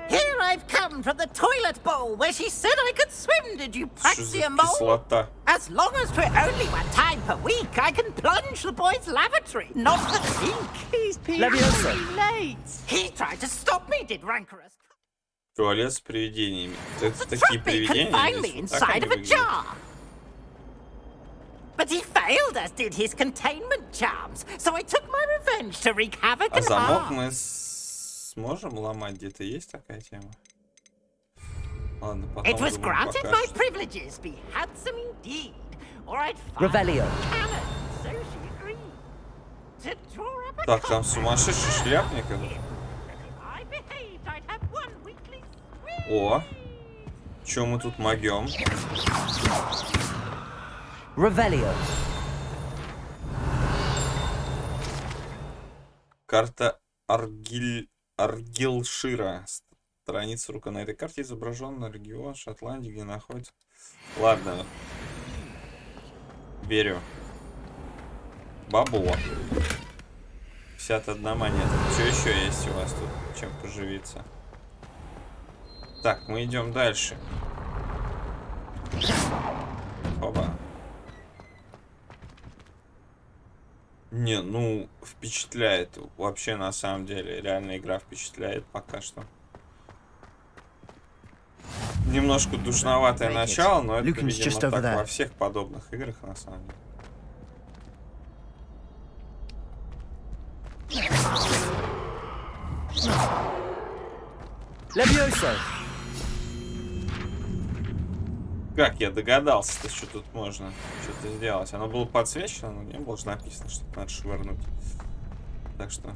O: Here I've come from the toilet bowl where she said I could swim. Did you praxia mole?
A: Кислота.
O: As long as for only one time per week, I can plunge the boy's lavatory, not the sink. He's being late. He tried to stop me, did rancorous.
A: Туалет с привидениями. Это такие привидения?
O: Inside of a jar. But he failed, as did his containment charms. So I took my revenge to wreak havoc
A: А
O: and
A: замок
O: harm.
A: мы сможем ломать? Где-то есть такая тема? Ладно, потом
O: It was
A: думаю,
O: granted
A: покажет.
O: my privileges be handsome indeed, or I'd find
B: Revelio.
O: cannon. So she agreed to draw up a
A: Так, там сумасшедший шляпник.
O: I behaved, I'd have one weekly
A: О, чё мы тут могем?
B: Revelio.
A: Карта Аргилшира. Страница рука. На этой карте изображен регион Шотландии, где находится. Ладно. Верю. Бабло. 51 монета. Что еще есть у вас тут? Чем поживиться? Так, мы идем дальше. Оба. Не, ну, впечатляет. Вообще, на самом деле, реально игра впечатляет пока что. Немножко душноватое начало, но это, видимо, так во всех подобных играх, на самом деле. Как я догадался, что тут можно что-то сделать? Оно было подсвечено, но не было же написано, что надо швырнуть. Так что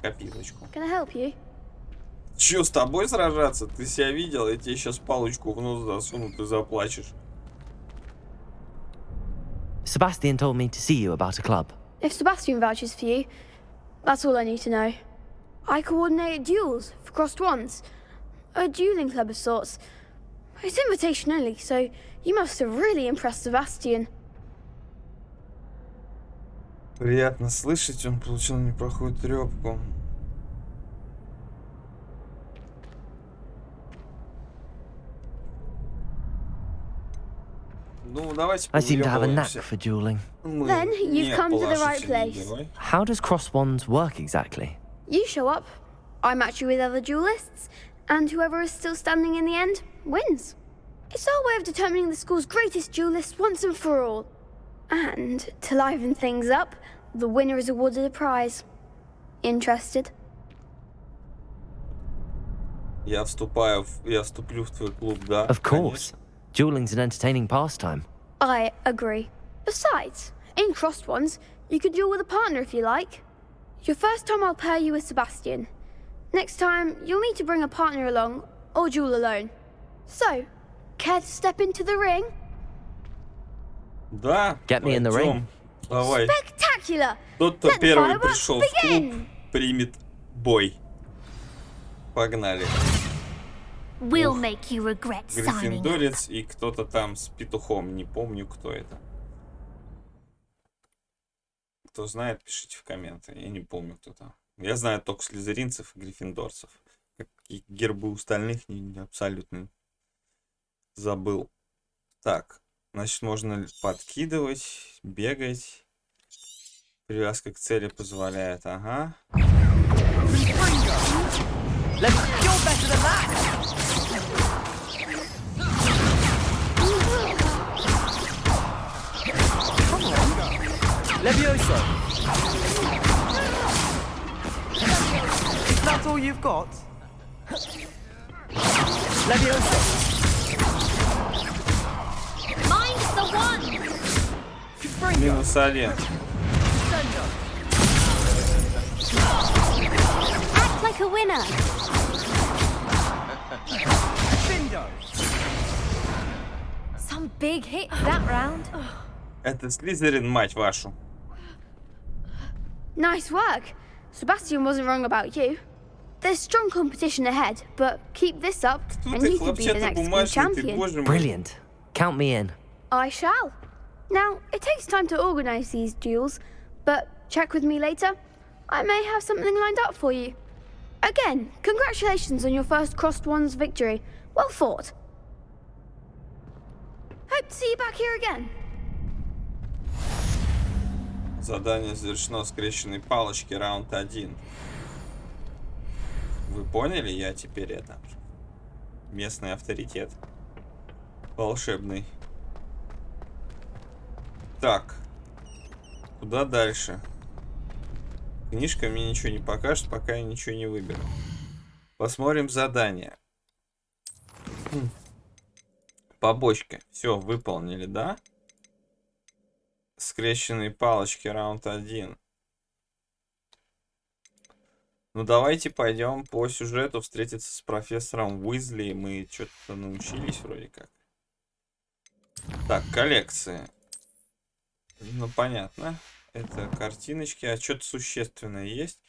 A: копилочку. Че, с тобой сражаться? Ты себя видел? Я тебе сейчас палочку в нос засуну, ты заплачешь.
B: Sebastian told me to see you about a club.
P: If Sebastian vouches for you, that's all I need to know. I coordinate duels for crossed wands. A dueling club of sorts. It's invitation only, so you must have really impressed Sebastian.
A: Приятно слышать, он получил неплохую трёпку. Ну, давайте
B: I seem to have a knack for dueling.
P: Then you've come to the right place.
B: How does cross wands work exactly?
P: You show up, I match you with other duelists, and whoever is still standing in the end wins. It's our way of determining the school's greatest duelist once and for all. And to liven things up, the winner is awarded a prize. Interested?
A: Я вступлю в твой клуб, да?
B: Of course. Dueling's an entertaining pastime.
P: I agree. Besides, in crossed ones, you could duel with a partner if you like. Your first time I'll pair you with Sebastian. Next time, you'll need to bring a partner along, or duel alone. So, care to step into the ring?
A: Да.
B: Get me in the ring.
A: Давай.
P: Spectacular!
A: Тот, кто первый пришел в клуб, примет бой. Погнали.
Q: We'll make you regret signing.
A: Гриффиндорец и кто-то там с петухом. Не помню, кто это. Кто знает, пишите в комменты. Я не помню, кто там. Я знаю только слизеринцев и гриффиндорцев. Какие гербы у остальных абсолютно забыл. Так, значит, можно подкидывать, бегать. Привязка к цели позволяет. Ага.
J: Levioso. Is that all you've got? Levioso.
Q: Mine's the one.
A: Минус 1.
Q: Act like a winner. Some big hits that round.
A: Это Слизерин, мать вашу.
P: Nice work. Sebastian wasn't wrong about you. There's strong competition ahead, but keep this up and you could be the next school champion.
B: Brilliant. Count me in.
P: I shall. Now, it takes time to organise these duels, but check with me later. I may have something lined up for you. Again, congratulations on your first crossed wands victory. Well fought. Hope to see you back here again.
A: Задание завершено. Скрещенной палочки, раунд 1. Вы поняли? Я теперь это местный авторитет. Волшебный. Так. Куда дальше? Книжка мне ничего не покажет, пока я ничего не выберу. Посмотрим задание. Побочка. Все, выполнили, да? Скрещенные палочки, раунд 1. Ну, давайте пойдем по сюжету встретиться с профессором Уизли. Мы что-то научились вроде как. Так, коллекции. Ну, понятно. Это картиночки. А что-то существенное есть?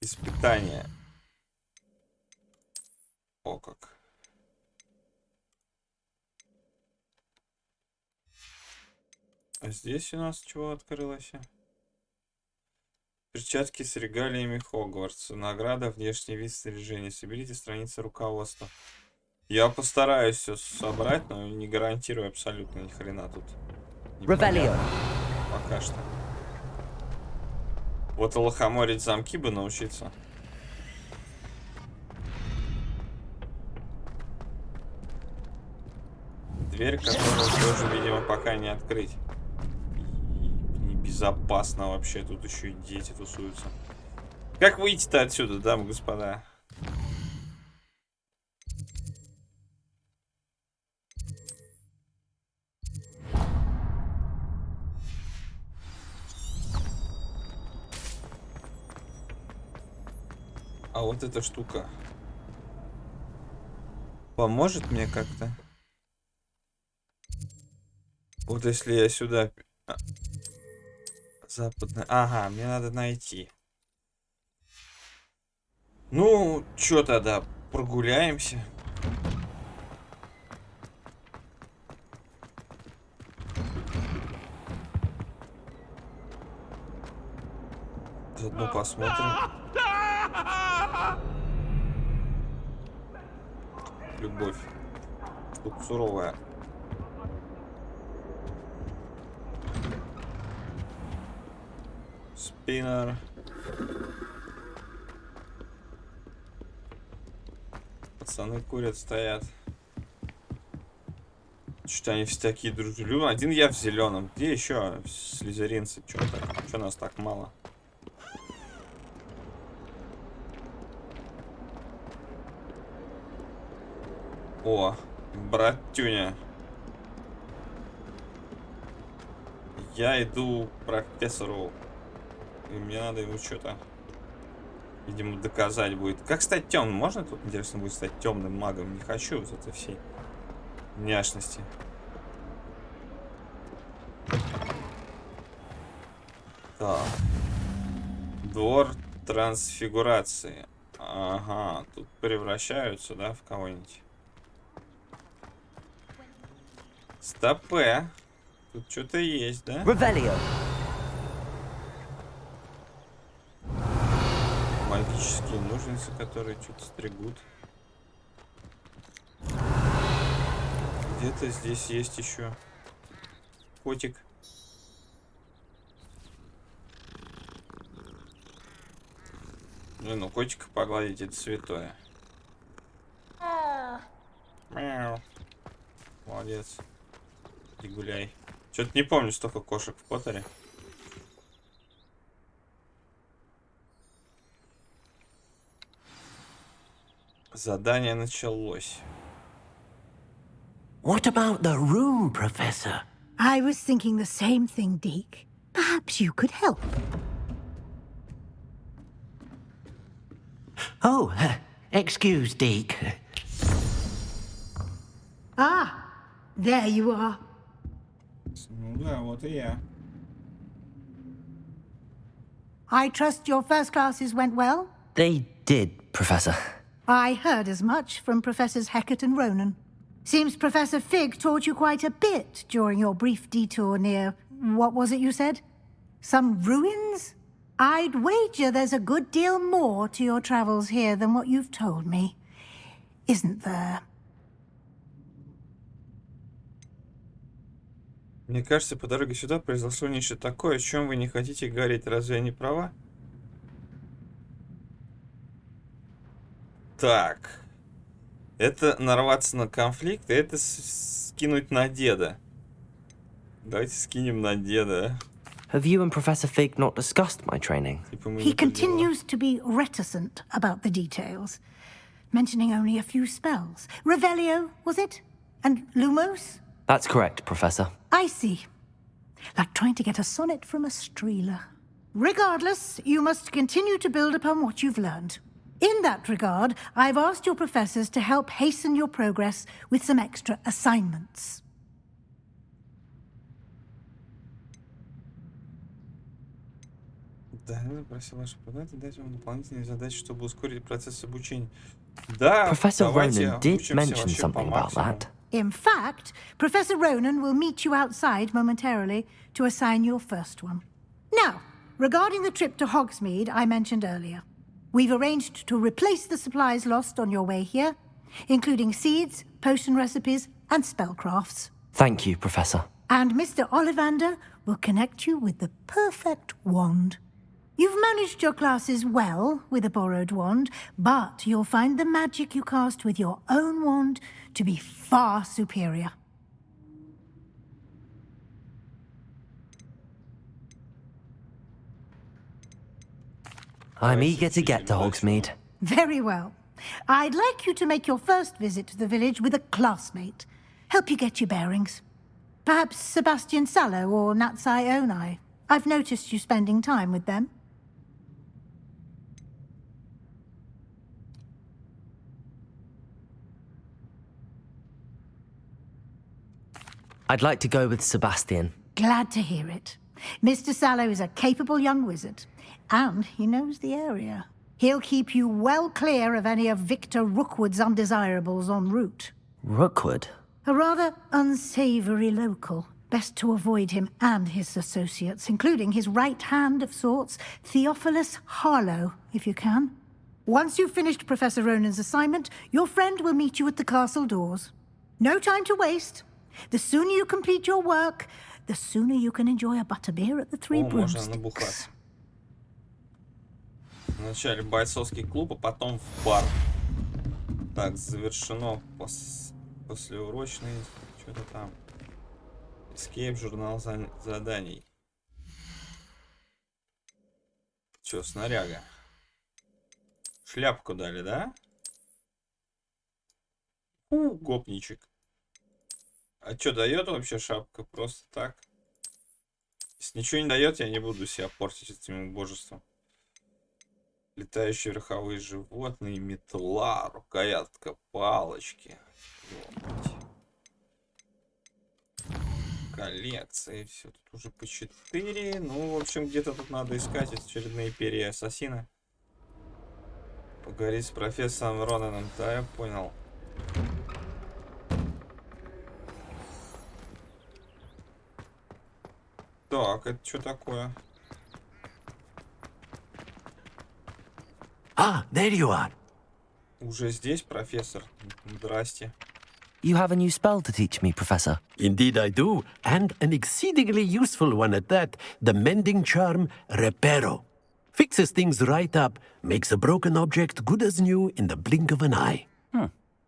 A: Испытания. О, как. А здесь у нас чего открылось? Перчатки с регалиями Хогвартса. Награда, внешний вид снаряжения. Соберите страницы руководства. Я постараюсь все собрать, но не гарантирую абсолютно ни хрена тут. Пока что. Вот и лохоморить замки бы научиться. Дверь, которую тоже, видимо, пока не открыть. Небезопасно вообще. Тут еще и дети тусуются. Как выйти-то отсюда, дамы и господа? А вот эта штука поможет мне как-то? Вот если я сюда... Западная... Ага, мне надо найти. Ну, чё тогда, прогуляемся. Заодно посмотрим. Любовь. Тут суровая. Спиннер. Пацаны курят, стоят. Что-то они все такие дружелюбные. Один я в зеленом. Где еще слизеринцы? Что нас так мало? О, братюня. Я иду к профессору. И мне надо ему что-то, видимо, доказать будет. Как стать темным? Можно тут, интересно, будет стать темным магом? Не хочу вот этой всей няшности. Так. Двор трансфигурации. Ага, тут превращаются, да, в кого-нибудь. Стопе. Тут что-то есть, да? Магические ножницы, которые что-то стригут. Где-то здесь есть еще котик. Ну, котика погладить — это святое. Мяу. Молодец. И гуляй. Что-то не помню столько кошек в Поттере. Задание началось.
H: What about the room, Professor?
C: I was thinking the same thing, Deke. Perhaps you could help.
H: Oh, excuse, Deke.
C: Ah, there you are.
A: Ну да, вот и я.
C: I trust your first classes went well?
B: They did, Professor.
C: I heard as much from Professors Hecat and Ronan. Seems Professor Fig taught you quite a bit during your brief detour near... what was it you said? Some ruins? I'd wager there's a good deal more to your travels here than what you've told me. Isn't there?
A: Мне кажется, по дороге сюда произошло нечто такое, о чем вы не хотите говорить. Разве я не права? Так. Это нарваться на конфликт, и это скинуть на деда. Давайте скинем на деда.
B: Have you and Professor Fig not discussed my training?
C: He continues to be reticent about the details, mentioning only a few spells. Revelio, was it? And Lumos?
B: That's correct, Professor.
C: I see. Like trying to get a sonnet from a streeler. Regardless, you must continue to build upon what you've learned. In that regard, I've asked your professors to help hasten your progress with some extra assignments.
A: Да, я просил ваши преподаватели дать вам дополнительные задачи, чтобы ускорить процесс обучения. Да,
B: Professor Ronan did mention something about that.
C: In fact, Professor Ronan will meet you outside momentarily to assign your first one. Now, regarding the trip to Hogsmeade I mentioned earlier, we've arranged to replace the supplies lost on your way here, including seeds, potion recipes, and spellcrafts.
B: Thank you, Professor.
C: And Mr. Ollivander will connect you with the perfect wand. You've managed your classes well with a borrowed wand, but you'll find the magic you cast with your own wand to be far superior.
B: I'm eager to get to Hogsmeade.
C: Very well. I'd like you to make your first visit to the village with a classmate. Help you get your bearings. Perhaps Sebastian Sallow or Natsai Onai. I've noticed you spending time with them.
B: I'd like to go with Sebastian.
C: Glad to hear it. Mr. Sallow is a capable young wizard, and he knows the area. He'll keep you well clear of any of Victor Rookwood's undesirables en route.
B: Rookwood?
C: A rather unsavory local. Best to avoid him and his associates, including his right hand of sorts, Theophilus Harlow, if you can. Once you've finished Professor Ronan's assignment, your friend will meet you at the castle doors. No time to waste. The sooner you complete your work, the sooner you can enjoy a butterbeer at the Three Broomsticks.
A: Вначале бойцовский клуб, а потом в бар. Так, завершено послеурочный, что-то там. Escape, журнал заданий. Чё, снаряга? Шляпку дали, да? Гопничек. А что дает вообще шапка? Просто так? Если ничего не дает, я не буду себя портить этим убожеством. Летающие верховые животные, метла, рукоятка, палочки. Коллекции, все тут уже по 4. Ну, в общем, где-то тут надо искать очередные перья ассасина. Поговорить с профессором Ронаном, да, я понял. Так, это что такое?
H: Ah, there you are.
A: Уже здесь, профессор. Здрасте.
B: You have a new spell to teach me, Professor.
H: Indeed I do, and an exceedingly useful one at that, the mending charm Reparo. Fixes things right up, makes a broken object good as new in the blink of an eye.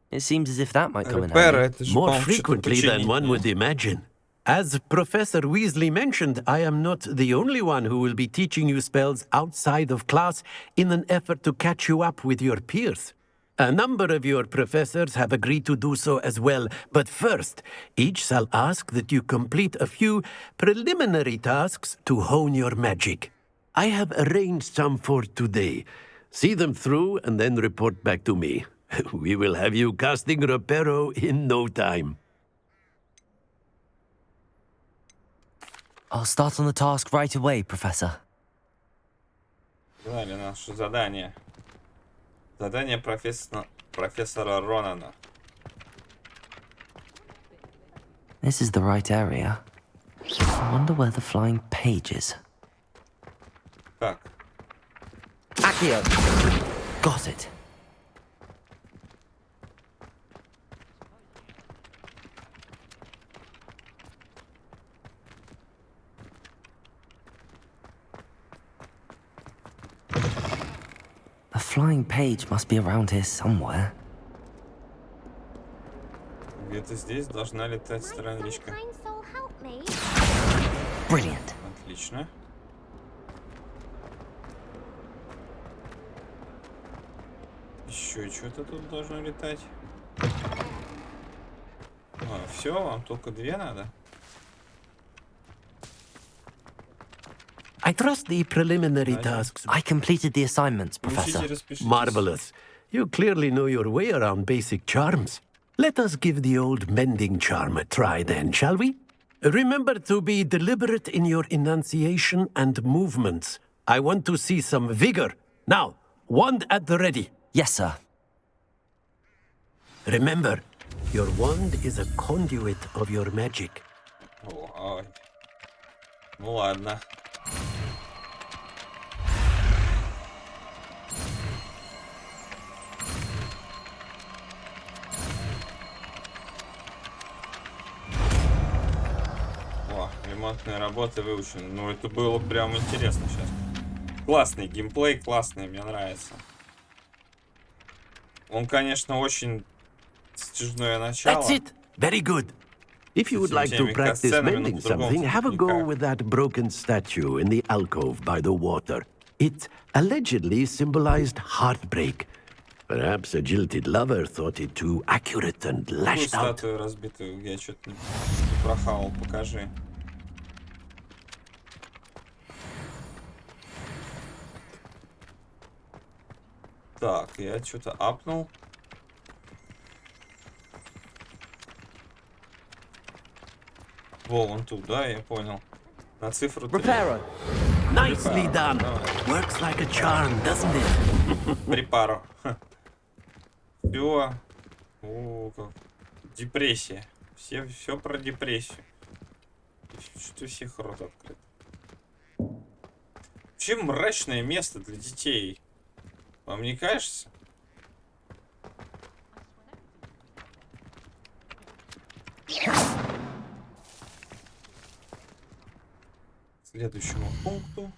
B: It seems as if that might come in handy.
H: More frequently than one would imagine. As Professor Weasley mentioned, I am not the only one who will be teaching you spells outside of class in an effort to catch you up with your peers. A number of your professors have agreed to do so as well, but first, each shall ask that you complete a few preliminary tasks to hone your magic. I have arranged some for today. See them through and then report back to me. We will have you casting Reparo in no time.
B: I'll start on the task right away, Professor.
A: Дали наше задание. Задание профессора Ронана.
B: This is the right area. I wonder where the flying page is.
A: Так.
B: Accio! Got it. The flying page must be around here somewhere.
A: Где-то здесь должна летать страничка.
B: Brilliant.
A: Отлично. Еще что-то тут должно летать. А, все, вам только 2 надо.
H: I trust the preliminary tasks.
B: I completed the assignments, Professor.
H: Marvelous. You clearly know your way around basic charms. Let us give the old mending charm a try then, shall we? Remember to be deliberate in your enunciation and movements. I want to see some vigor. Now, wand at the ready.
B: Yes, sir.
H: Remember, your wand is a conduit of your magic.
A: Ой. Ну ладно. О, ремонтные работы выучены. Ну, это было прям интересно сейчас. Классный геймплей, классный, мне нравится. Он, конечно, очень стяжное начало.
H: That's it. Very good. If you would like to practice mending something, have a go with that broken statue in the alcove by the water. It allegedly symbolized heartbreak. Perhaps a jilted lover thought it too accurate and lashed out.
A: Статую разбитую, я что-то не прохавал, покажи. Так, я что-то апнул. Во, вон тут, да, я понял. На цифру 3.
H: Nicely done. Works like a charm, doesn't it?
A: Припару. Все. О, как. Депрессия. Все про депрессию. Что у всех рот открыт. Вообще мрачное место для детей. Вам не кажется? Следующему пункту.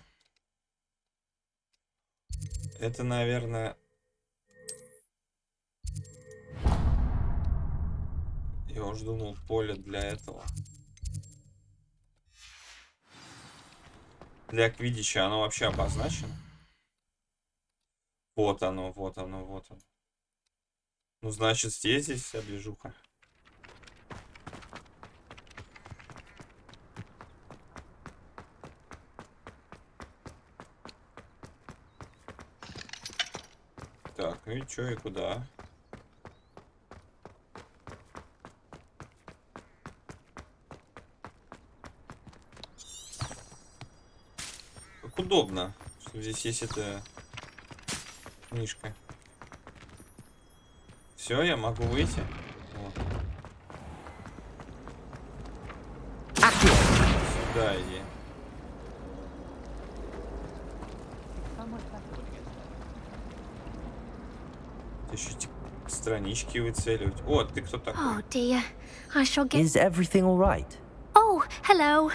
A: Это, наверное... Я уже думал, поле для этого. Для квиддича оно вообще обозначено. Вот оно, вот оно, вот оно. Ну, значит, здесь вся движуха. Так, ну и чё, и куда? Как удобно, что здесь есть эта книжка. Все, я могу выйти. Вот. Сюда иди. Еще странички выцеливать. О, ты кто такой?
Q: Oh dear, I shall get...
B: Is everything all right?
Q: Oh, hello.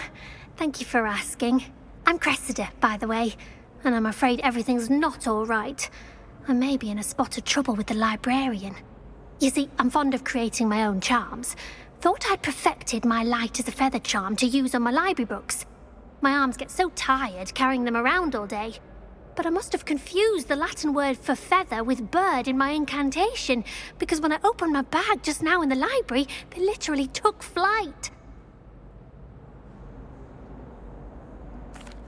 Q: Thank you for asking. I'm Cressida, by the way, and I'm afraid everything's not all right. I may be in a spot of trouble with the librarian. You see, I'm fond of creating my own charms. Thought I'd perfected my light as a feather charm to use on my library books. My arms get so tired carrying them around all day. But I must have confused the Latin word for feather with bird in my incantation, because when I opened my bag just now in the library, they literally took flight.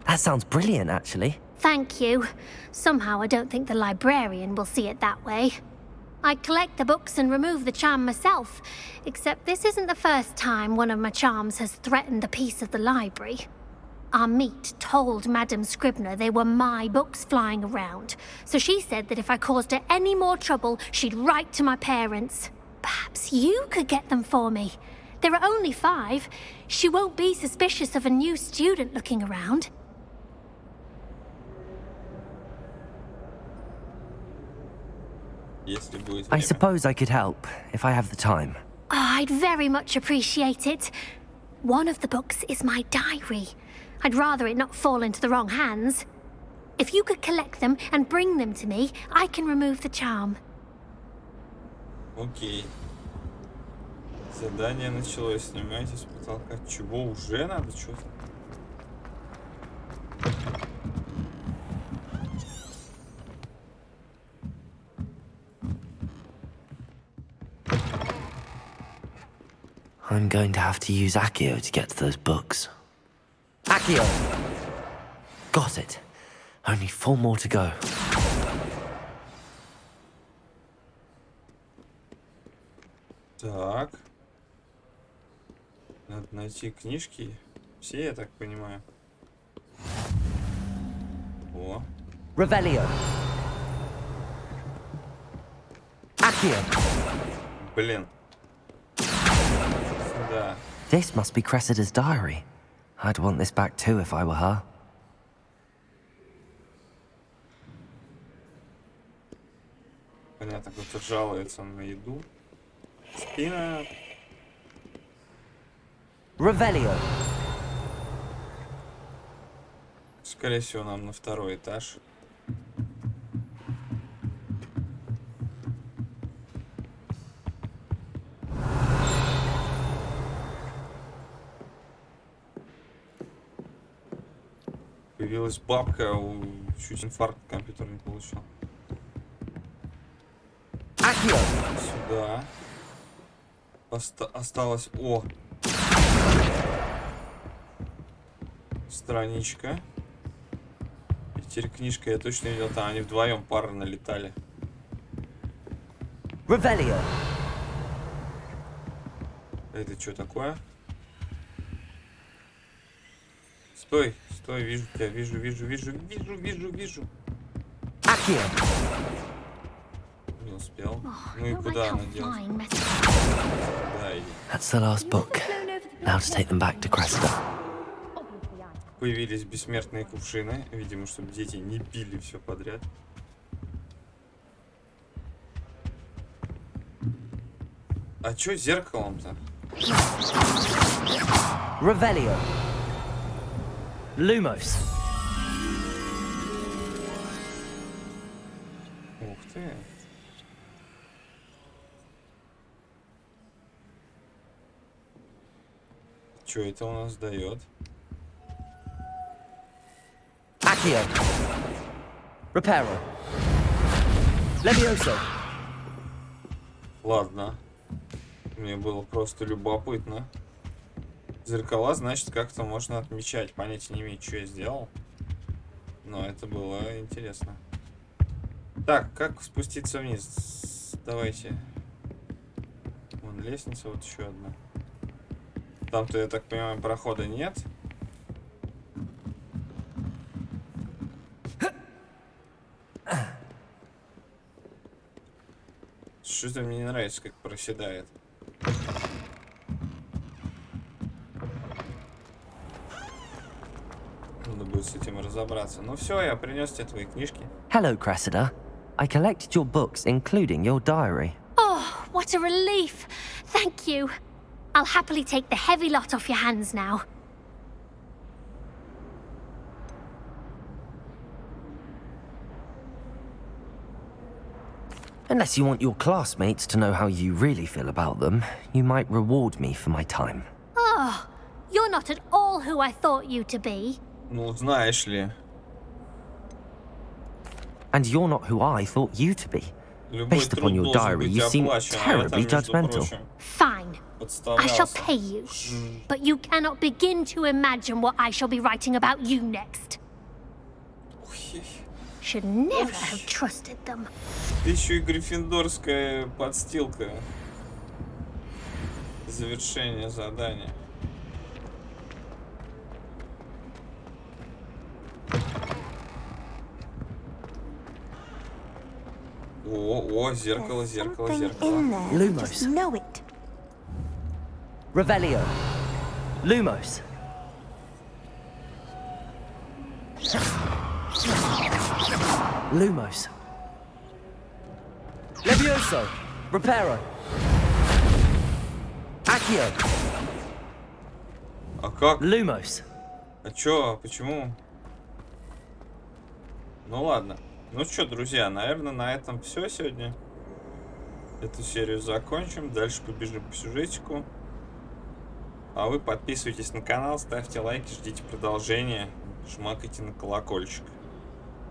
B: That sounds brilliant, actually.
Q: Thank you. Somehow I don't think the librarian will see it that way. I collect the books and remove the charm myself, except this isn't the first time one of my charms has threatened the peace of the library. Our meet told Madame Scribner they were my books flying around, so she said that if I caused her any more trouble, she'd write to my parents. Perhaps you could get them for me. There are only 5. She won't be suspicious of a new student looking around.
B: I suppose I could help, if I have the time.
Q: Oh, I'd very much appreciate it. One of the books is my diary. I'd rather it not fall into the wrong hands. If you could collect them and bring them to me, I can remove the charm.
A: Окей. Задание началось. Снимайте с потолка. Чего? Уже надо что-то?
B: I'm going to have to use Accio to get to those books. Accio! Got it. Only 4 more to go.
A: Так. Надо найти книжки. Все, я так понимаю. О.
B: Revelio. Accio.
A: Блин. Да.
B: This must be Cressida's diary. I'd want this back too if I were her.
A: Понятно, кто-то жалуется на еду. Спина.
B: Revelio.
A: Скорее всего, нам на второй этаж. Появилась бабка, чуть инфаркт компьютер не получил. Сюда. Осталось... О! Страничка. И теперь книжка, я точно видел, там они вдвоем пары налетали. Это что такое? Стой, стой, вижу тебя, вижу. Не успел. Ну и куда она делась? Да, иди.
B: That's the last book. Now to take them back to Cressida.
A: Появились бессмертные кувшины, видимо, чтобы дети не пили все подряд. А чё с зеркалом-то?
B: Revelio. Lumos.
A: Ух ты. Чё это у нас дает?
B: Accio. Reparo. Levioso.
A: Ладно. Мне было просто любопытно. Зеркала, значит, как-то можно отмечать. Понятия не имею, что я сделал. Но это было интересно. Так, как спуститься вниз? Давайте. Вон лестница, вот еще одна. Там-то, я так понимаю, прохода нет. Что-то мне не нравится, как проседает. Надо будет с этим разобраться. Ну все, я принес тебе твои книжки.
B: Hello, Cressida. I collected your books, including your diary.
Q: Oh, what a relief. Thank you. I'll happily take the heavy lot off your hands now.
B: Unless you want your classmates to know how you really feel about them, you might reward me for my time.
Q: Oh, you're not at all who I thought you to be.
A: Ну, знаешь ли.
B: And you're not who I thought you to be. Based upon your diary, you seem terribly judgmental.
Q: Fine. I shall pay you. But you cannot begin to imagine what I shall be writing about you next. Should never have trusted them.
A: Еще и гриффиндорская подстилка. Завершение задания. О, зеркало.
B: Lumos. Revelio. Lumos. Lumos. Levioso. Reparo. Accio.
A: А как?
B: Lumos.
A: А чё? Почему? Ну ладно. Ну что, друзья, наверное, на этом все сегодня. Эту серию закончим. Дальше побежим по сюжетику. А вы подписывайтесь на канал, ставьте лайки, ждите продолжения, жмакайте на колокольчик.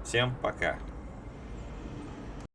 A: Всем пока.